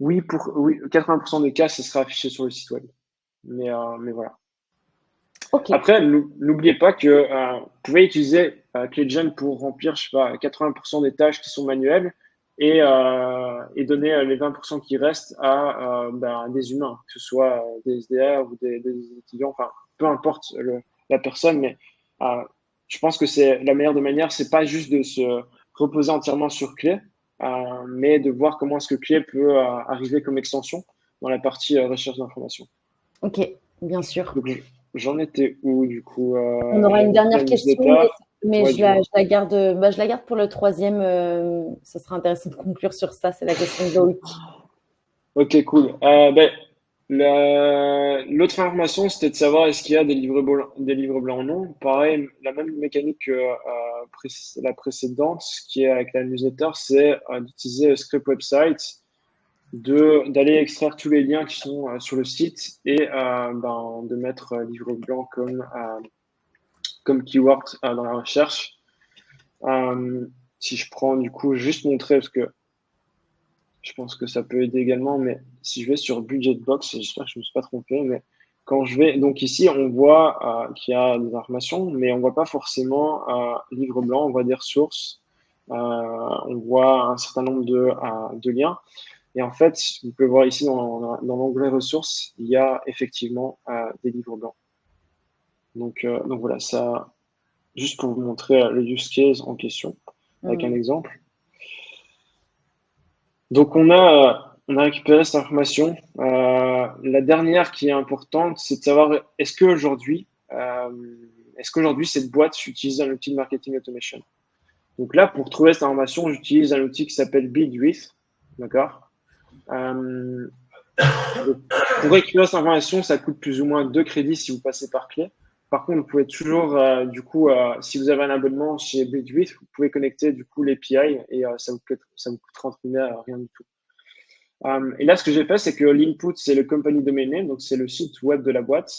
oui, 80% des cas, ça sera affiché sur le site web. Mais voilà. Ok. Après, n'oubliez pas que vous pouvez utiliser ClickGen pour remplir, je sais pas, 80% des tâches qui sont manuelles et donner les 20% qui restent à des humains, que ce soit des SDR ou des étudiants, enfin, peu importe la personne, mais euh, je pense que c'est la meilleure des manières, c'est pas juste de se reposer entièrement sur Clé, mais de voir comment est-ce que Clé peut arriver comme extension dans la partie recherche d'informations. Ok, bien sûr. Donc, j'en étais où du coup? On aura une J'avais fait dernière la question, newsletter. mais Ouais, dis-moi. je la garde, je la garde pour le troisième. Ce sera intéressant de conclure sur ça. C'est la question de Loïc. Ok, cool. L'autre information, c'était de savoir est-ce qu'il y a des livres blancs ou non. Pareil, la même mécanique que la précédente, qui est avec la newsletter, c'est d'utiliser Script Website, d'aller extraire tous les liens qui sont sur le site et de mettre livre blanc comme keyword dans la recherche. Si je prends du coup juste mon trait, parce que je pense que ça peut aider également, mais si je vais sur Budget Box, j'espère que je ne me suis pas trompé, mais quand je vais, donc ici, on voit qu'il y a des informations, mais on voit pas forcément livre blanc, on voit des ressources, on voit un certain nombre de liens. Et en fait, vous pouvez voir ici dans l'onglet ressources, il y a effectivement des livres blancs. Donc voilà, ça, juste pour vous montrer le use case en question, avec un Hmm. exemple. Donc on a récupéré cette information. La dernière qui est importante, c'est de savoir est-ce qu'aujourd'hui cette boîte utilise un outil de marketing automation. Donc là, pour trouver cette information, j'utilise un outil qui s'appelle Bidwith, d'accord. Euh, donc, pour récupérer cette information, ça coûte plus ou moins 2 crédits si vous passez par clé. Par contre, vous pouvez toujours, si vous avez un abonnement chez Bidwith, vous pouvez connecter du coup l'API et ça vous coûtera entre guillemets rien du tout. Et là, ce que j'ai fait, c'est que l'input, c'est le company domain name, donc c'est le site web de la boîte.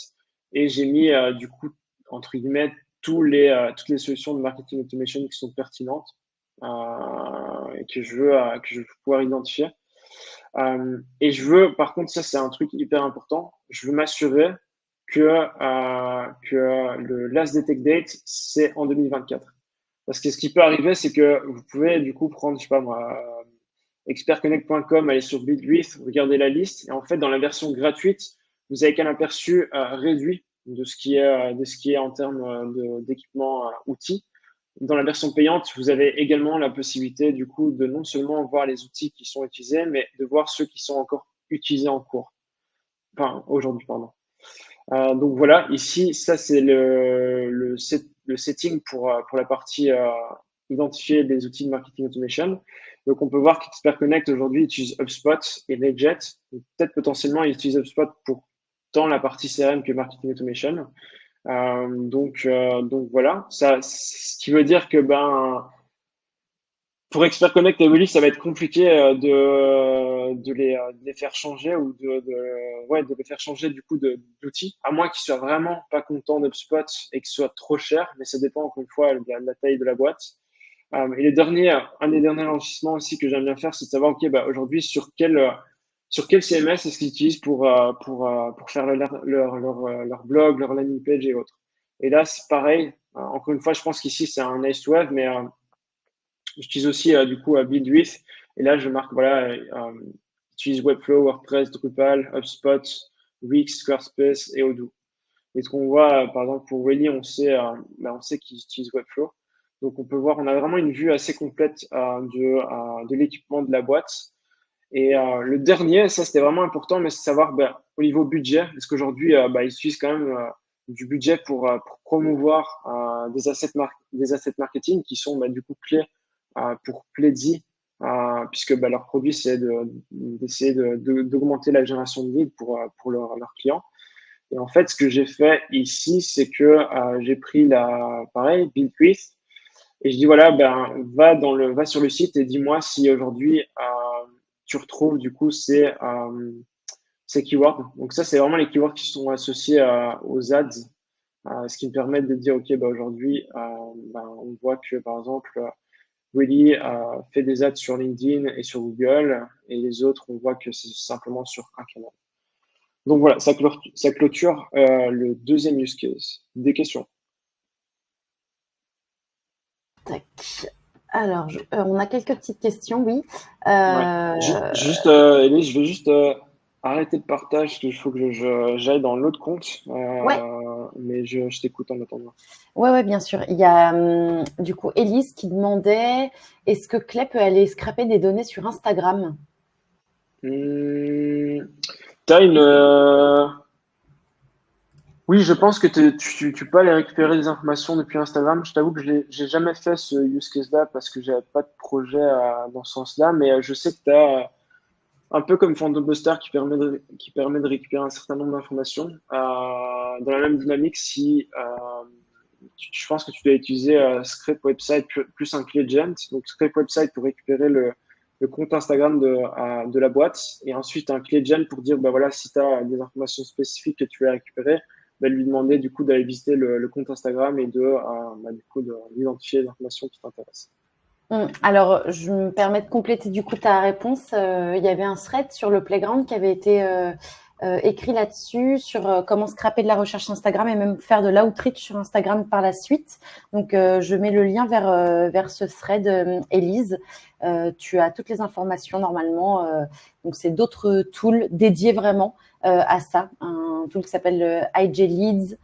Et j'ai mis, du coup, entre guillemets, toutes les solutions de marketing automation qui sont pertinentes et que je veux pouvoir identifier. Et je veux, par contre, ça, c'est un truc hyper important, je veux m'assurer que le last detect date, c'est en 2024. Parce que ce qui peut arriver, c'est que vous pouvez, du coup, prendre, je sais pas moi, expertconnect.com, aller sur Bitwith, regarder la liste. Et en fait, dans la version gratuite, vous avez qu'un aperçu réduit de ce qui est en termes d'équipement outils. Dans la version payante, vous avez également la possibilité, du coup, de non seulement voir les outils qui sont utilisés, mais de voir ceux qui sont encore utilisés en cours. Enfin, aujourd'hui, pardon. Donc voilà, ici, ça c'est le setting pour la partie identifier des outils de marketing automation. Donc on peut voir qu'Expert Connect aujourd'hui utilise HubSpot et Mailjet. Peut-être potentiellement il utilise HubSpot pour tant la partie CRM que marketing automation. Donc voilà, ça, ce qui veut dire que pour Expert Connect et Willy, ça va être compliqué de les faire changer ou de les faire changer du coup d'outils, à moins qu'ils soient vraiment pas contents d'HubSpot et que ce soit trop cher, mais ça dépend encore une fois de la taille de la boîte. Et un des derniers enrichissements aussi que j'aime bien faire, c'est de savoir, ok, aujourd'hui, sur quel CMS est-ce qu'ils utilisent pour faire leur blog, leur landing page et autres. Et là, c'est pareil. Encore une fois, je pense qu'ici, c'est un nice to have, mais j'utilise aussi du coup Buildwith. Et là, je marque, voilà, j'utilise Webflow, WordPress, Drupal, HubSpot, Wix, Squarespace et Odoo. Et ce qu'on voit, par exemple, pour Welly, on sait qu'ils utilisent Webflow. Donc, on peut voir, on a vraiment une vue assez complète de l'équipement de la boîte. Et le dernier, ça c'était vraiment important, mais c'est savoir au niveau budget, parce qu'aujourd'hui, ils utilisent quand même du budget pour promouvoir des assets marketing qui sont du coup clés pour Pledzi, puisque leur produit c'est d'essayer d'augmenter la génération de leads pour leurs clients. Et en fait, ce que j'ai fait ici, c'est que j'ai pris pareil, Buildwith, et je dis voilà, va sur le site et dis-moi si aujourd'hui tu retrouves du coup ces keywords. Donc ça, c'est vraiment les keywords qui sont associés aux ads, ce qui me permet de dire ok, aujourd'hui, on voit que par exemple Willy fait des ads sur LinkedIn et sur Google, et les autres, on voit que c'est simplement sur un canal. Donc voilà, ça clôture le deuxième use case. Des questions? Tac. Alors, on a quelques petites questions, oui. Ouais. Euh, Élise, je vais juste arrêter le partage parce qu'il faut que j'aille dans l'autre compte. ouais, Mais je t'écoute en attendant. ouais, ouais, bien sûr. Il y a du coup Elise qui demandait est-ce que Clay peut aller scraper des données sur Instagram? Hmm, t'as Oui, je pense que tu peux aller récupérer des informations depuis Instagram. Je t'avoue que j'ai jamais fait ce use case-là parce que j'avais pas de projet dans ce sens-là, mais je sais que tu as un peu comme Fandobuster qui permet de récupérer un certain nombre d'informations. Dans la même dynamique, si je pense que tu dois utiliser Scrape Website plus un clé Gent. Donc Scrape Website pour récupérer le compte Instagram de la boîte et ensuite un clé Gent pour dire bah voilà si tu as des informations spécifiques que tu veux récupérer, bah, lui demander du coup d'aller visiter le compte Instagram et du coup d'identifier les informations qui t'intéressent. Alors, je me permets de compléter du coup ta réponse. Il y avait un thread sur le Playground qui avait été écrit là-dessus, sur comment scraper de la recherche Instagram et même faire de l'outreach sur Instagram par la suite. Donc, je mets le lien vers ce thread, Élise. Tu as toutes les informations normalement. Donc, c'est d'autres tools dédiés vraiment à ça. Un tool qui s'appelle le IG Leads.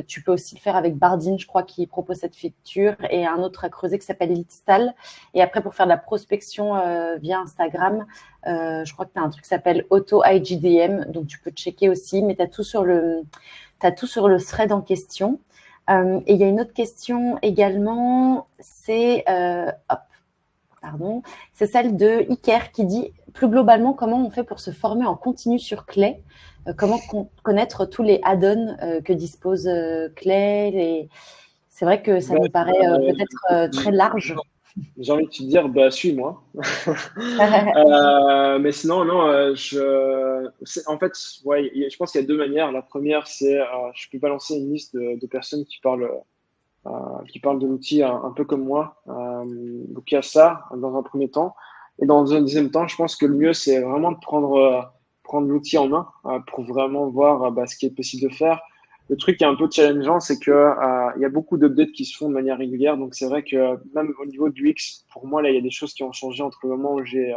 Tu peux aussi le faire avec Bardine, je crois, qui propose cette feature, et un autre à creuser qui s'appelle Leadstall. Et après, pour faire de la prospection via Instagram, je crois que tu as un truc qui s'appelle Auto IGDM, donc tu peux checker aussi, mais tu as tout sur le thread en question. Et il y a une autre question également, c'est c'est celle de Iker qui dit plus globalement comment on fait pour se former en continu sur Clay, comment connaître tous les add-ons que dispose Clay. C'est vrai que ça Bah, nous paraît peut-être très j- large. j'ai envie de te dire, bah, suis-moi. Mais sinon, non, en fait, ouais, je pense qu'il y a deux manières. La première, c'est, je peux balancer une liste de personnes euh, qui parlent de l'outil un peu comme moi. Donc, il y a ça dans un premier temps. Et dans un deuxième temps, je pense que le mieux, c'est vraiment de prendre l'outil en main pour vraiment voir bah, ce qui est possible de faire. Le truc qui est un peu challengeant, c'est que il y a beaucoup d'updates qui se font de manière régulière. Donc, c'est vrai que même au niveau du X, pour moi, là, il y a des choses qui ont changé entre le moment où j'ai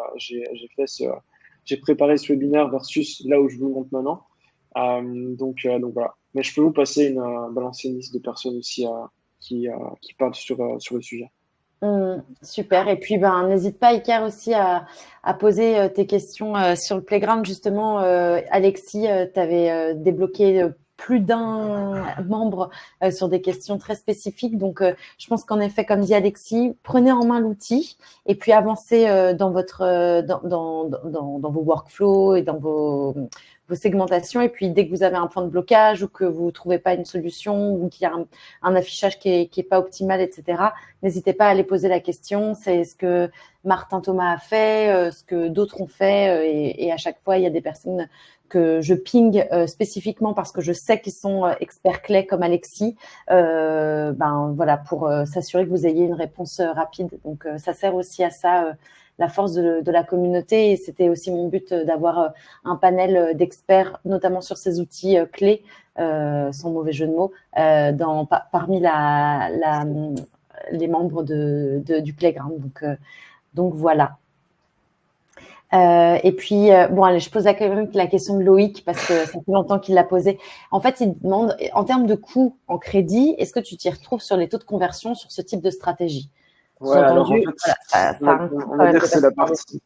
préparé ce webinaire versus là où je vous le montre maintenant. Donc voilà. Mais je peux vous balancer une liste de personnes aussi qui parlent sur le sujet. Super. Et puis, ben, n'hésite pas, Iker, aussi à poser tes questions sur le playground. Justement, Alexis, tu avais débloqué plus d'un membre sur des questions très spécifiques. Donc, je pense qu'en effet, comme dit Alexis, prenez en main l'outil et puis avancez dans dans vos workflows et dans vos segmentations. Et puis, dès que vous avez un point de blocage ou que vous ne trouvez pas une solution ou qu'il y a un affichage qui est pas optimal, etc., n'hésitez pas à aller poser la question. C'est ce que Martin Thomas a fait, ce que d'autres ont fait. Et à chaque fois, il y a des personnes que je ping spécifiquement parce que je sais qu'ils sont experts clés comme Alexis. Ben voilà, pour s'assurer que vous ayez une réponse rapide. Donc ça sert aussi à ça. La force de la communauté, et c'était aussi mon but d'avoir un panel d'experts, notamment sur ces outils clés, sans mauvais jeu de mots, parmi les membres du Playground. Donc voilà. Et puis, bon, allez, je pose quand même la question de Loïc parce que ça fait longtemps qu'il l'a posée. En fait, il demande, en termes de coûts en crédit, est-ce que tu t'y retrouves sur les taux de conversion sur ce type de stratégie? Ouais, alors en Sous-entendu, fait, voilà, ça a un coût on quand va même dire de que personne investie.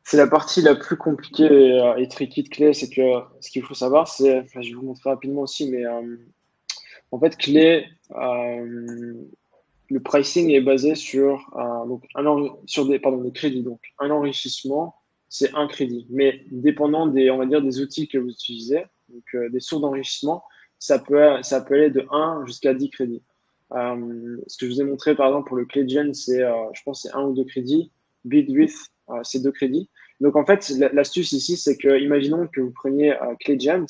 c'est la partie la plus compliquée et tricky de Clé. C'est que ce qu'il faut savoir, enfin, je vais vous montrer rapidement aussi, mais en fait, Clé, le pricing est basé sur, des crédits. Donc, un enrichissement, c'est un crédit. Mais dépendant on va dire, des outils que vous utilisez, donc des sources d'enrichissement, ça peut aller de 1 jusqu'à 10 crédits. Ce que je vous ai montré, par exemple, pour le ClayGen, je pense, c'est un ou deux crédits. Bidwith, c'est deux crédits. Donc, en fait, l'astuce ici, c'est que, imaginons que vous preniez ClayGen,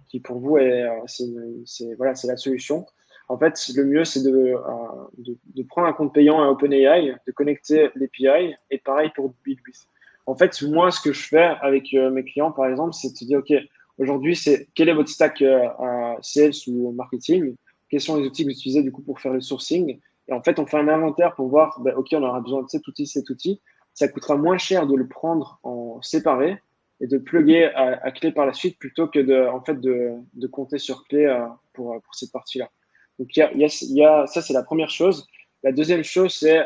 qui pour vous voilà, c'est la solution. En fait, le mieux, c'est de prendre un compte payant à OpenAI, de connecter l'API, et pareil pour Bidwith. En fait, moi, ce que je fais avec mes clients, par exemple, c'est de se dire, OK, aujourd'hui, quel est votre stack sales ou marketing? Quels sont les outils que vous utilisez du coup pour faire le sourcing? Et en fait, on fait un inventaire pour voir, ben, OK, on aura besoin de cet outil. Ça coûtera moins cher de le prendre en séparé et de plugger à clé par la suite plutôt que de compter sur clé pour cette partie-là. Donc, ça, c'est la première chose. La deuxième chose, c'est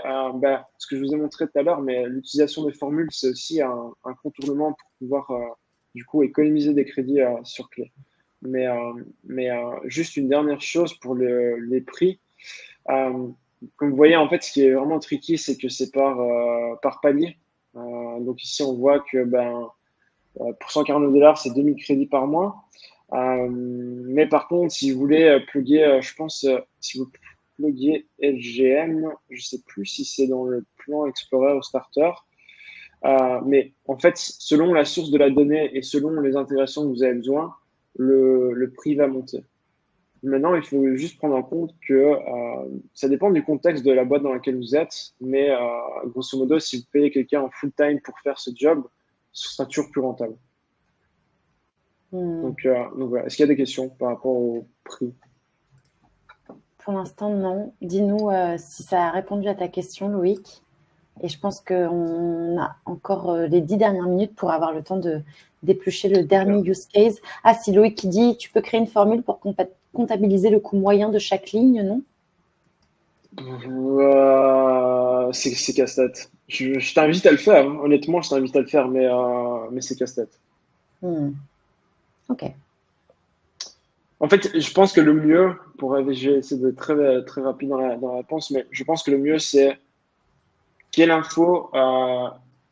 ce que je vous ai montré tout à l'heure, mais l'utilisation des formules, c'est aussi un contournement pour pouvoir du coup économiser des crédits sur clé. juste une dernière chose pour les prix. Euh, Comme vous voyez, en fait, ce qui est vraiment tricky, c'est que c'est par palier. Donc ici, on voit que pour 149 $, c'est 2000 crédits par mois. Mais par contre, si vous voulez plugger, je pense, si vous pluguez LGM, je sais plus si c'est dans le plan Explorer ou Starter. Mais en fait, selon la source de la donnée et selon les intégrations que vous avez besoin, le prix va monter. Maintenant, il faut juste prendre en compte que ça dépend du contexte de la boîte dans laquelle vous êtes, mais grosso modo, si vous payez quelqu'un en full time pour faire ce job, ce sera toujours plus rentable. Hmm. Donc voilà. Est-ce qu'il y a des questions par rapport au prix? Pour l'instant, non. Dis-nous si ça a répondu à ta question, Loïc. Et je pense qu'on a encore les 10 dernières minutes pour avoir le temps de d'éplucher le dernier Super. use case. Ah, si Loïc qui dit, tu peux créer une formule pour comptabiliser le coût moyen de chaque ligne, non? C'est casse-tête. Je t'invite à le faire, hein. Honnêtement, je t'invite à le faire, mais c'est casse-tête. Hmm. Ok. En fait, je pense que le mieux, je vais essayer d'être très rapide dans la réponse, mais je pense que le mieux, c'est quelle info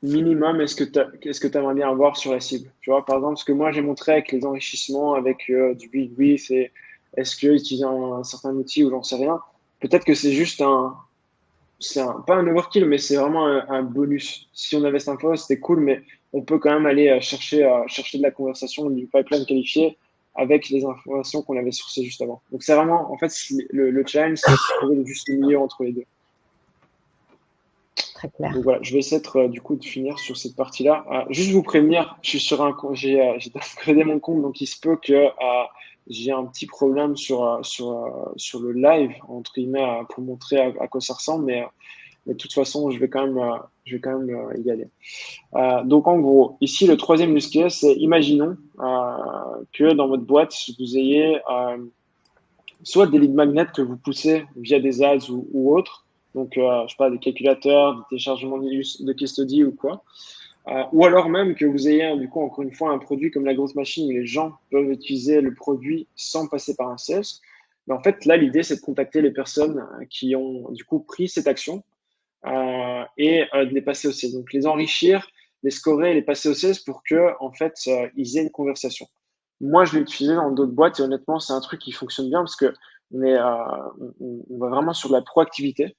minimum est-ce que tu aimerais bien avoir sur la cible? Tu vois, par exemple, ce que moi j'ai montré avec les enrichissements, avec du big brief, et est-ce que utiliser un certain outil ou j'en sais rien, peut-être que c'est juste pas un overkill, mais c'est vraiment un bonus. Si on avait cette info, c'était cool, mais on peut quand même aller chercher de la conversation, du pipeline qualifié avec les informations qu'on avait sourcées juste avant. Donc c'est vraiment, en fait, le challenge, c'est de trouver le juste milieu entre les deux. Très clair. Donc voilà, je vais essayer du coup de finir sur cette partie-là. Juste vous prévenir, je suis sur un compte, j'ai upgradé mon compte, donc il se peut que j'ai un petit problème sur le live entre guillemets pour montrer à quoi ça ressemble, mais de toute façon, je vais quand même y aller. Donc en gros, ici le troisième use case, c'est imaginons que dans votre boîte vous ayez soit des lead magnets que vous poussez via des ads ou autres, donc je sais pas, des calculateurs, des téléchargements de case study ou quoi, ou alors même que vous ayez du coup encore une fois un produit comme la grosse machine où les gens peuvent utiliser le produit sans passer par un sales. Mais en fait là l'idée c'est de contacter les personnes qui ont du coup pris cette action et de les passer au sales. Donc les enrichir, les scorer, les passer au sales pour que en fait ils aient une conversation. Moi, je l'ai utilisé dans d'autres boîtes et honnêtement, c'est un truc qui fonctionne bien parce que on va vraiment sur de la proactivité.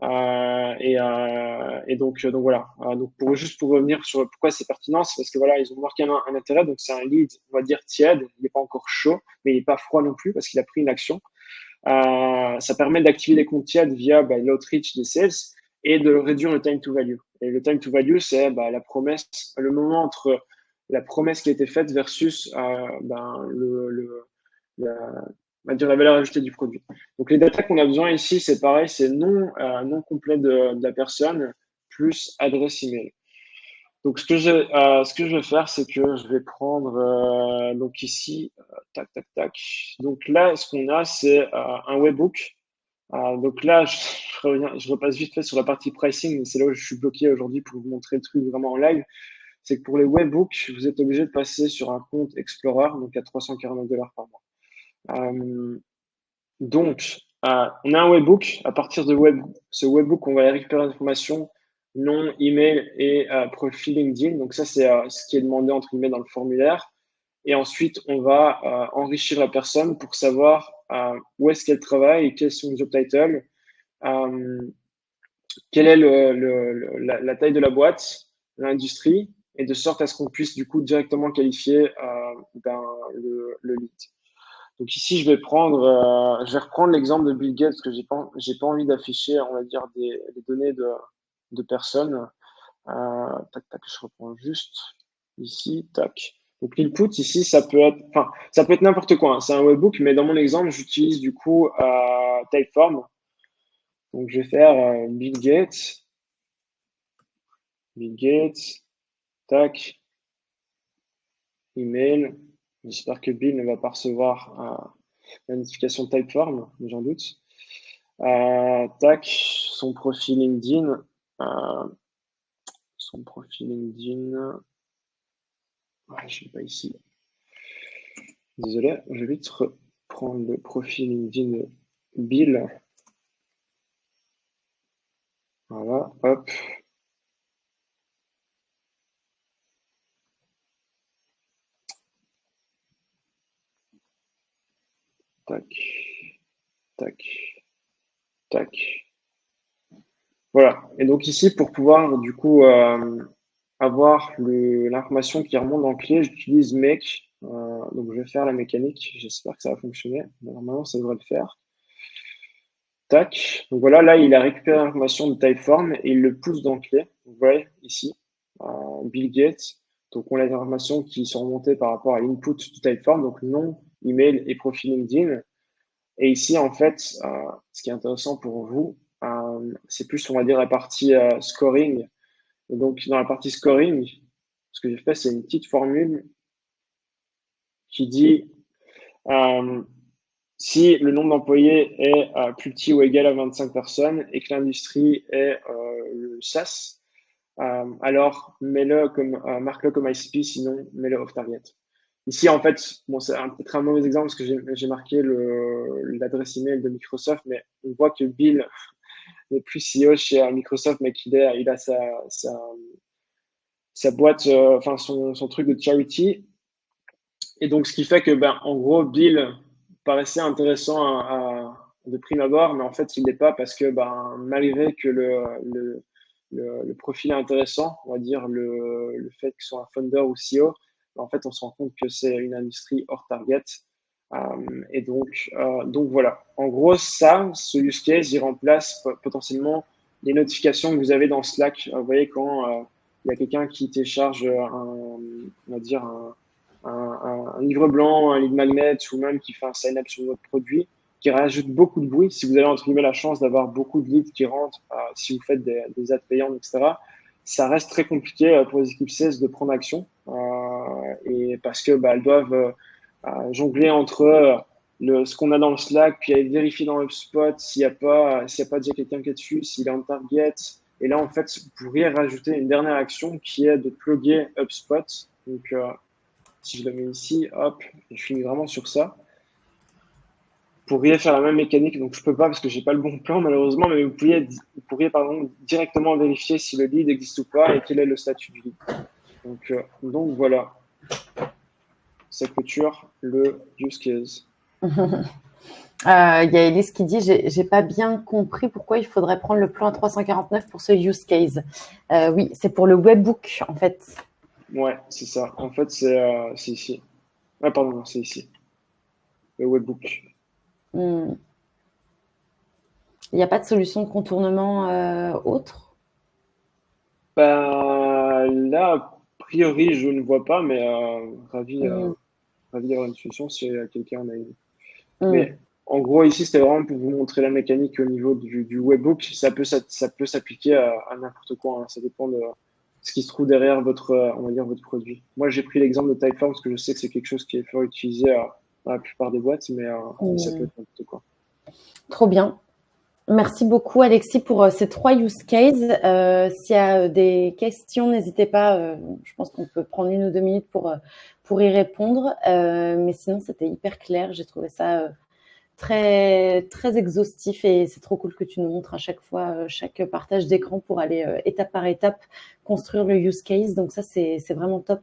Donc voilà. Donc juste pour revenir sur pourquoi c'est pertinent, c'est parce que voilà, ils ont marqué un intérêt. Donc c'est un lead, on va dire tiède. Il n'est pas encore chaud, mais il n'est pas froid non plus parce qu'il a pris une action. Ça permet d'activer les comptes tièdes via l'outreach des sales et de réduire le time to value. Et le time to value, c'est la promesse, le moment entre la promesse qui a été faite versus la, on va dire la valeur ajoutée du produit. Donc les data qu'on a besoin ici, c'est pareil, c'est nom complet de la personne plus adresse email. Donc ce que je vais faire, c'est que je vais prendre donc ici, tac tac tac. Donc là, ce qu'on a, c'est un webbook. Donc là, je repasse vite fait sur la partie pricing, mais c'est là où je suis bloqué aujourd'hui pour vous montrer le truc vraiment en live. C'est que pour les webbooks, vous êtes obligé de passer sur un compte Explorer, donc à 349 $ par mois. Donc, on a un webbook. À partir de ce webbook, on va aller récupérer l'information, nom, email et profil LinkedIn. Donc ça, c'est ce qui est demandé entre guillemets dans le formulaire. Et ensuite, on va enrichir la personne pour savoir où est-ce qu'elle travaille et quels sont les job titles, euh, quelle est la taille de la boîte, l'industrie, et de sorte à ce qu'on puisse du coup directement qualifier le lead. Donc ici, je vais reprendre l'exemple de Bill Gates parce que j'ai pas envie d'afficher, on va dire, des données de personnes. Tac, tac, je reprends juste ici, tac. Donc l'input ici, ça peut être n'importe quoi, hein. C'est un webbook, mais dans mon exemple, j'utilise du coup Typeform. Donc je vais faire Bill Gates, tac, email. J'espère que Bill ne va pas recevoir la notification Typeform, mais j'en doute. Tac, son profil LinkedIn. Euh, Son profil LinkedIn. Je ne sais pas ici. Désolé, je vais vite reprendre le profil LinkedIn de Bill. Voilà, hop, tac, tac, tac. Voilà. Et donc ici, pour pouvoir du coup avoir l'information qui remonte dans le clé, j'utilise make. Donc je vais faire la mécanique. J'espère que ça va fonctionner. Normalement, ça devrait le faire. Tac. Donc voilà, là, il a récupéré l'information de Typeform et il le pousse dans le clé. Vous voyez ici, Bill Gates. Donc on a les informations qui sont remontées par rapport à l'input de Typeform, donc nom, email et profil LinkedIn. Et ici, en fait, ce qui est intéressant pour vous, c'est plus, on va dire, la partie scoring. Et donc, dans la partie scoring, ce que j'ai fait, c'est une petite formule qui dit euh, si le nombre d'employés est plus petit ou égal à 25 personnes et que l'industrie est le SaaS, alors mets-le comme, marque-le comme ICP, sinon mets-le off target. Ici, en fait, bon, c'est peut-être un mauvais exemple parce que j'ai marqué l'adresse email de Microsoft, mais on voit que Bill n'est plus CEO chez Microsoft, mais il a sa boîte, enfin son truc de charity. Et donc, ce qui fait que, ben, en gros, Bill paraissait intéressant de prime abord, mais en fait, il n'est pas parce que, ben, malgré que le profil est intéressant, on va dire le fait qu'il soit un founder ou CEO, en fait, on se rend compte que c'est une industrie hors target. Donc voilà. En gros, ce use case, il remplace potentiellement les notifications que vous avez dans Slack. Vous voyez, quand il y a quelqu'un qui télécharge on va dire un livre blanc, un lead magnet ou même qui fait un sign-up sur votre produit, qui rajoute beaucoup de bruit. Si vous avez entre guillemets la chance d'avoir beaucoup de leads qui rentrent, si vous faites des ads payantes, etc., ça reste très compliqué pour les équipes sales de prendre action et parce que bah, elles doivent jongler entre ce qu'on a dans le Slack, puis aller vérifier dans HubSpot s'il y a pas déjà quelqu'un qui est dessus, s'il est en target. Et là, en fait, vous pourriez rajouter une dernière action qui est de plugger HubSpot. Donc, si je le mets ici, hop, et je finis vraiment sur ça. Vous pourriez faire la même mécanique, donc je peux pas parce que j'ai pas le bon plan malheureusement, mais vous pourriez pardon, directement vérifier si le lead existe ou pas et quel est le statut du lead. Donc voilà, ça clôture le use case. Il y a Elise qui dit j'ai pas bien compris pourquoi il faudrait prendre le plan à 349 pour ce use case. Oui, c'est pour le webbook en fait. Ouais, c'est ça. En fait, c'est ici. Ah, pardon, non, c'est ici. Le webbook. Hmm. Il n'y a pas de solution de contournement autre. Ben, là, a priori, je ne vois pas, mais Hmm. ravi d'avoir une solution si quelqu'un en a une. Hmm. Mais en gros, ici, c'était vraiment pour vous montrer la mécanique au niveau du webbook. Ça peut s'appliquer à n'importe quoi, hein. Ça dépend de ce qui se trouve derrière on va dire, votre produit. Moi, j'ai pris l'exemple de Typeform parce que je sais que c'est quelque chose qui est fort utilisé dans la plupart des boîtes, mais ça peut Hmm. être n'importe quoi. Trop bien. Merci beaucoup Alexis pour ces 3 use cases. S'il y a des questions, n'hésitez pas. Je pense qu'on peut prendre 1 ou 2 minutes pour y répondre. Mais sinon, c'était hyper clair. J'ai trouvé ça très, très exhaustif et c'est trop cool que tu nous montres à chaque fois chaque partage d'écran pour aller étape par étape construire le use case. Donc ça, c'est vraiment top.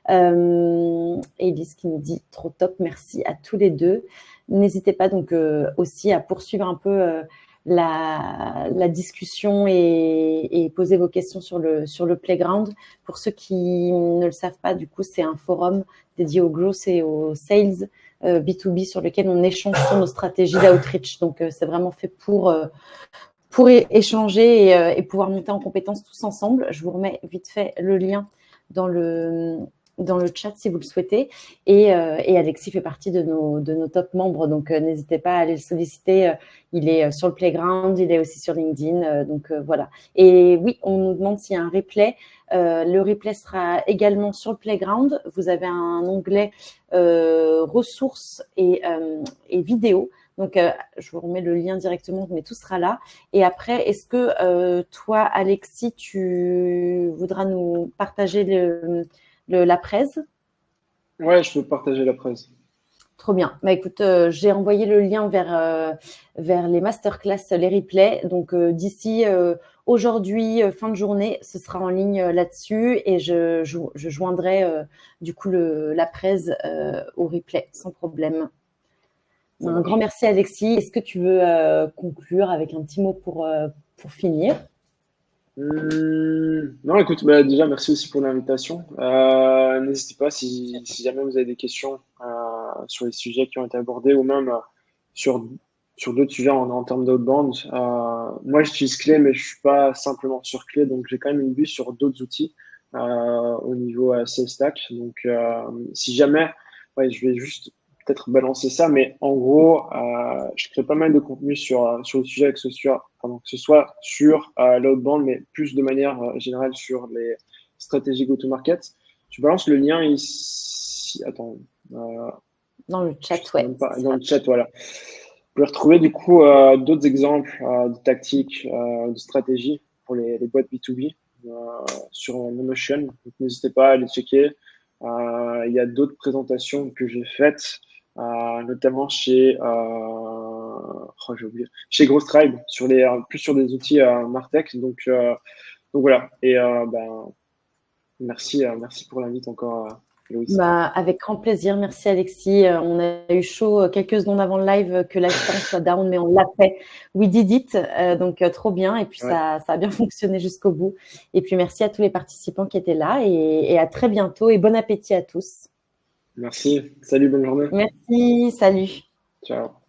Elise qui nous dit trop top, merci à tous les deux. N'hésitez pas donc aussi à poursuivre un peu la discussion et poser vos questions sur le playground. Pour ceux qui ne le savent pas, du coup, c'est un forum dédié au growth et au sales B2B sur lequel on échange sur nos stratégies d'outreach. Donc, c'est vraiment fait pour échanger et pouvoir monter en compétences tous ensemble. Je vous remets vite fait le lien dans le chat si vous le souhaitez. Et Alexis fait partie de nos top membres, donc n'hésitez pas à aller le solliciter. Il est sur le Playground, il est aussi sur LinkedIn, donc voilà. Et oui, on nous demande s'il y a un replay. Le replay sera également sur le Playground. Vous avez un onglet ressources et vidéos. Donc, je vous remets le lien directement, mais tout sera là. Et après, est-ce que toi, Alexis, tu voudras nous partager la presse? Ouais, je peux partager la presse. Trop bien. Bah, écoute, j'ai envoyé le lien vers les masterclass, les replays. Donc, d'ici aujourd'hui, fin de journée, ce sera en ligne là-dessus et je joindrai du coup la presse au replay sans problème. Ça Un grand marche. merci, Alexis. Est-ce que tu veux conclure avec un petit mot pour finir? Non, écoute, bah, déjà, merci aussi pour l'invitation. N'hésitez pas si jamais vous avez des questions sur les sujets qui ont été abordés ou même sur, sur d'autres sujets en termes d'outbound. Moi, j'utilise Clé, mais je suis pas simplement sur Clé, donc j'ai quand même une vue sur d'autres outils au niveau Sales Stack. Donc, si jamais, ouais, je vais juste peut-être balancer ça, mais en gros, je crée pas mal de contenu sur le sujet, que ce soit sur l'outbound, mais plus de manière générale sur les stratégies go-to-market. Je balance le lien ici. Attends, euh, Dans le je chat, sais ouais, même pas, ce dans sera le chat, voilà. Vous pouvez retrouver du coup d'autres exemples de tactiques, de stratégies pour les boîtes B2B sur mon Notion. Donc, n'hésitez pas à les checker. Il y a d'autres présentations que j'ai faites, notamment j'ai oublié, chez Growth Tribe, plus sur des outils Martech. Donc voilà. Et merci pour l'invite encore, Héloïse. Bah, avec grand plaisir. Merci, Alexis. On a eu chaud quelques secondes avant le live que l'assistance soit down, mais on l'a fait. We did it. Donc, trop bien. Et puis, Ouais, ça a bien fonctionné jusqu'au bout. Et puis, merci à tous les participants qui étaient là et à très bientôt et bon appétit à tous. merci. Salut, bonne journée. Merci. Salut. Ciao.